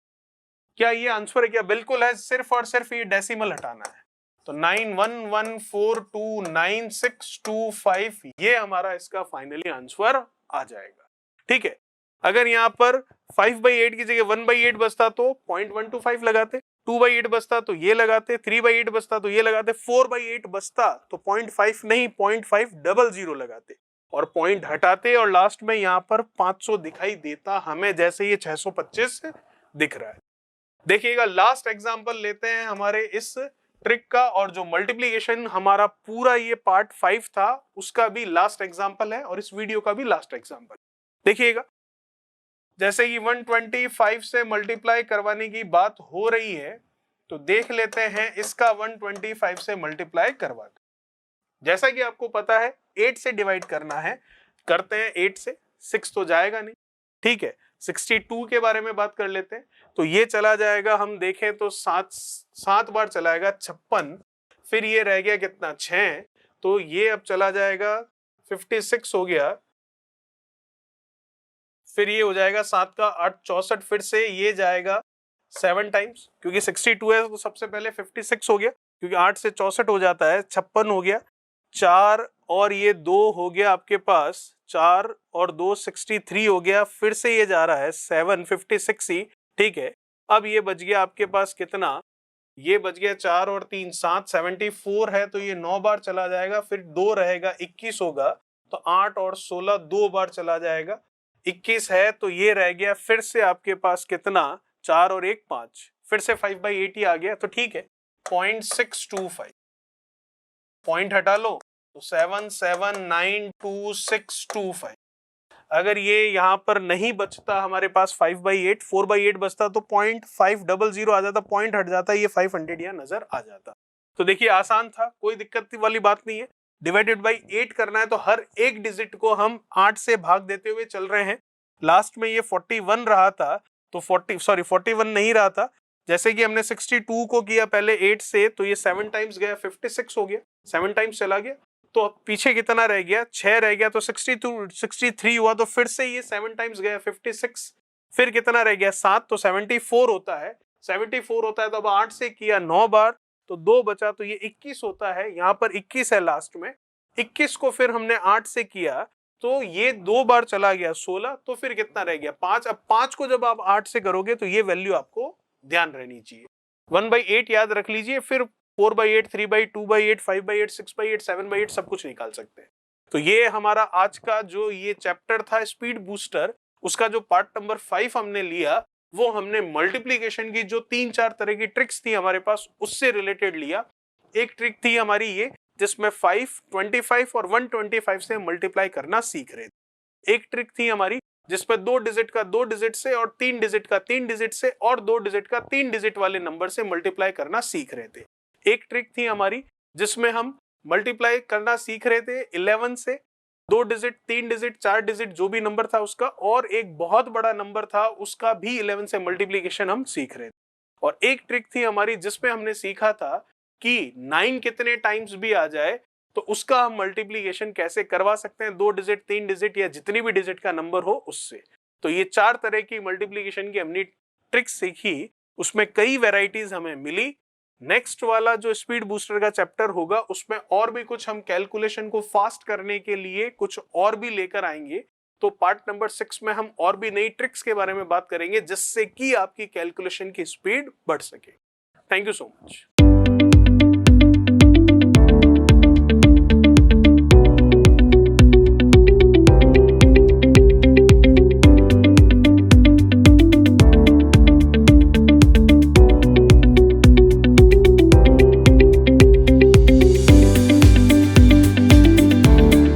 क्या ये आंसर है? क्या बिल्कुल है, सिर्फ और सिर्फ ये डेसिमल हटाना है। तो 9114292625 ये हमारा इसका फाइनली आंसर आ जाएगा। ठीक है, अगर यहाँ पर 5/8 की जगह 1/8 बचता तो 0.125 लगाते, 2/8 बचता तो ये लगाते, 3/8 बचता तो ये लगाते, 4/8 बचता तो 0.5 नहीं 0.500 लगाते और पॉइंट हटाते और लास्ट में यहाँ पर 500 दिखाई देता हमें, जैसे ये 625 दिख रहा है। देखिएगा लास्ट एग्जांपल लेते हैं हमारे इस ट्रिक का, और जो मल्टीप्लिकेशन हमारा पूरा ये पार्ट 5 था उसका भी लास्ट एग्जांपल है और इस वीडियो का भी लास्ट एग्जांपल। देखिएगा जैसे कि 125 से मल्टीप्लाई करवाने की बात हो रही है तो देख लेते हैं इसका 125 से मल्टीप्लाई करवा। जैसा कि आपको पता है 8 से डिवाइड करना है, करते हैं 8 से, 6 तो जाएगा नहीं, ठीक है 62 के बारे में बात कर लेते हैं। तो ये चला जाएगा, हम देखें तो 7 बार चलाएगा 56, फिर ये रह गया कितना 6, तो ये अब चला जाएगा 56 हो गया, फिर ये हो जाएगा 7 का 8 64, फिर से ये जाएगा 7 टाइम्स, क्योंकि 62 है तो सबसे पहले 56 हो गया, क्योंकि 8 से 64 हो जाता है, 56 हो गया, 4 और ये 2 हो गया आपके पास, 4 और 2 63 हो गया, फिर से ये जा रहा है 7 56 ही, ठीक है। अब ये बच गया आपके पास कितना, ये बच गया 4 और 3 7 74 है, तो ये 9 बार चला जाएगा, फिर 2 रहेगा 21 होगा, तो 8 और 16 2 बार चला जाएगा, 21 है, तो ये रह गया फिर से आपके पास कितना 4 और 1 5, फिर से 5/8 ही आ गया, तो ठीक है 0.625, पॉइंट हटा लो तो 77922625। अगर ये यहाँ पर नहीं बचता हमारे पास 5/8, 4/8 बचता तो 0.500 आ जाता, पॉइंट हट जाता, ये 500 यहाँ नजर आ जाता। तो देखिए आसान था, कोई दिक्कत वाली बात नहीं है। डिवाइडेड बाई 8 करना है तो हर एक डिजिट को हम 8 से भाग देते हुए चल रहे हैं। लास्ट में ये 41 रहा था, तो 41 नहीं रहा था, जैसे कि हमने 62 को किया पहले 8 से, तो ये 7 टाइम्स गया 56 हो गया, 7 टाइम्स चला गया, तो पीछे कितना रह गया 6 रह गया, तो 63 हुआ, तो फिर से ये 7 टाइम्स गया 56, फिर कितना रह गया 7, तो 74 होता है, 74 होता है, तो अब 8 से किया 9 बार, तो 2 बचा, तो ये 21 होता है, यहाँ पर 21 है लास्ट में, 21 को फिर हमने 8 से किया तो ये 2 बार चला गया 16, तो फिर कितना रह गया 5। अब 5 को जब आप 8 से करोगे तो ये वैल्यू आपको ध्यान रहनी चाहिए, 1/8 याद रख लीजिए, फिर 4/8 3/2/8 5/8 6/8 7/8 सब कुछ निकाल सकते हैं। तो ये हमारा आज का जो ये चैप्टर था स्पीड बूस्टर, उसका जो पार्ट नंबर 5 हमने लिया, वो हमने मल्टीप्लिकेशन की जो 3-4 तरह की ट्रिक्स थी हमारे पास उससे रिलेटेड लिया। एक ट्रिक थी हमारी ये जिसमें 5, 25 और 125 से मल्टीप्लाई करना सीख रहे थे। एक ट्रिक थी हमारी जिसपे 2 डिजिट का 2 डिजिट से और 3 डिजिट का 3 डिजिट से और 2 डिजिट का 3 डिजिट वाले नंबर से मल्टीप्लाई करना सीख रहे थे। एक ट्रिक थी हमारी जिसमें हम मल्टीप्लाई करना सीख रहे थे 11 से, 2 डिजिट 3 डिजिट 4 डिजिट जो भी नंबर था उसका, और एक बहुत बड़ा नंबर था उसका भी 11 से मल्टीप्लिकेशन हम सीख रहे थे। और एक ट्रिक थी हमारी जिसमें हमने सीखा था कि 9 कितने टाइम्स भी आ जाए तो उसका हम मल्टीप्लीकेशन कैसे करवा सकते हैं, 2 डिजिट 3 डिजिट या जितनी भी डिजिट का नंबर हो उससे। तो ये 4 तरह की मल्टीप्लीकेशन की हमने ट्रिक्स सीखी, उसमें कई वेराइटीज हमें मिली। नेक्स्ट वाला जो स्पीड बूस्टर का चैप्टर होगा उसमें और भी कुछ हम कैलकुलेशन को फास्ट करने के लिए कुछ और भी लेकर आएंगे। तो पार्ट नंबर 6 में हम और भी नई ट्रिक्स के बारे में बात करेंगे जिससे कि आपकी कैलकुलेशन की स्पीड बढ़ सके। Thank you so much.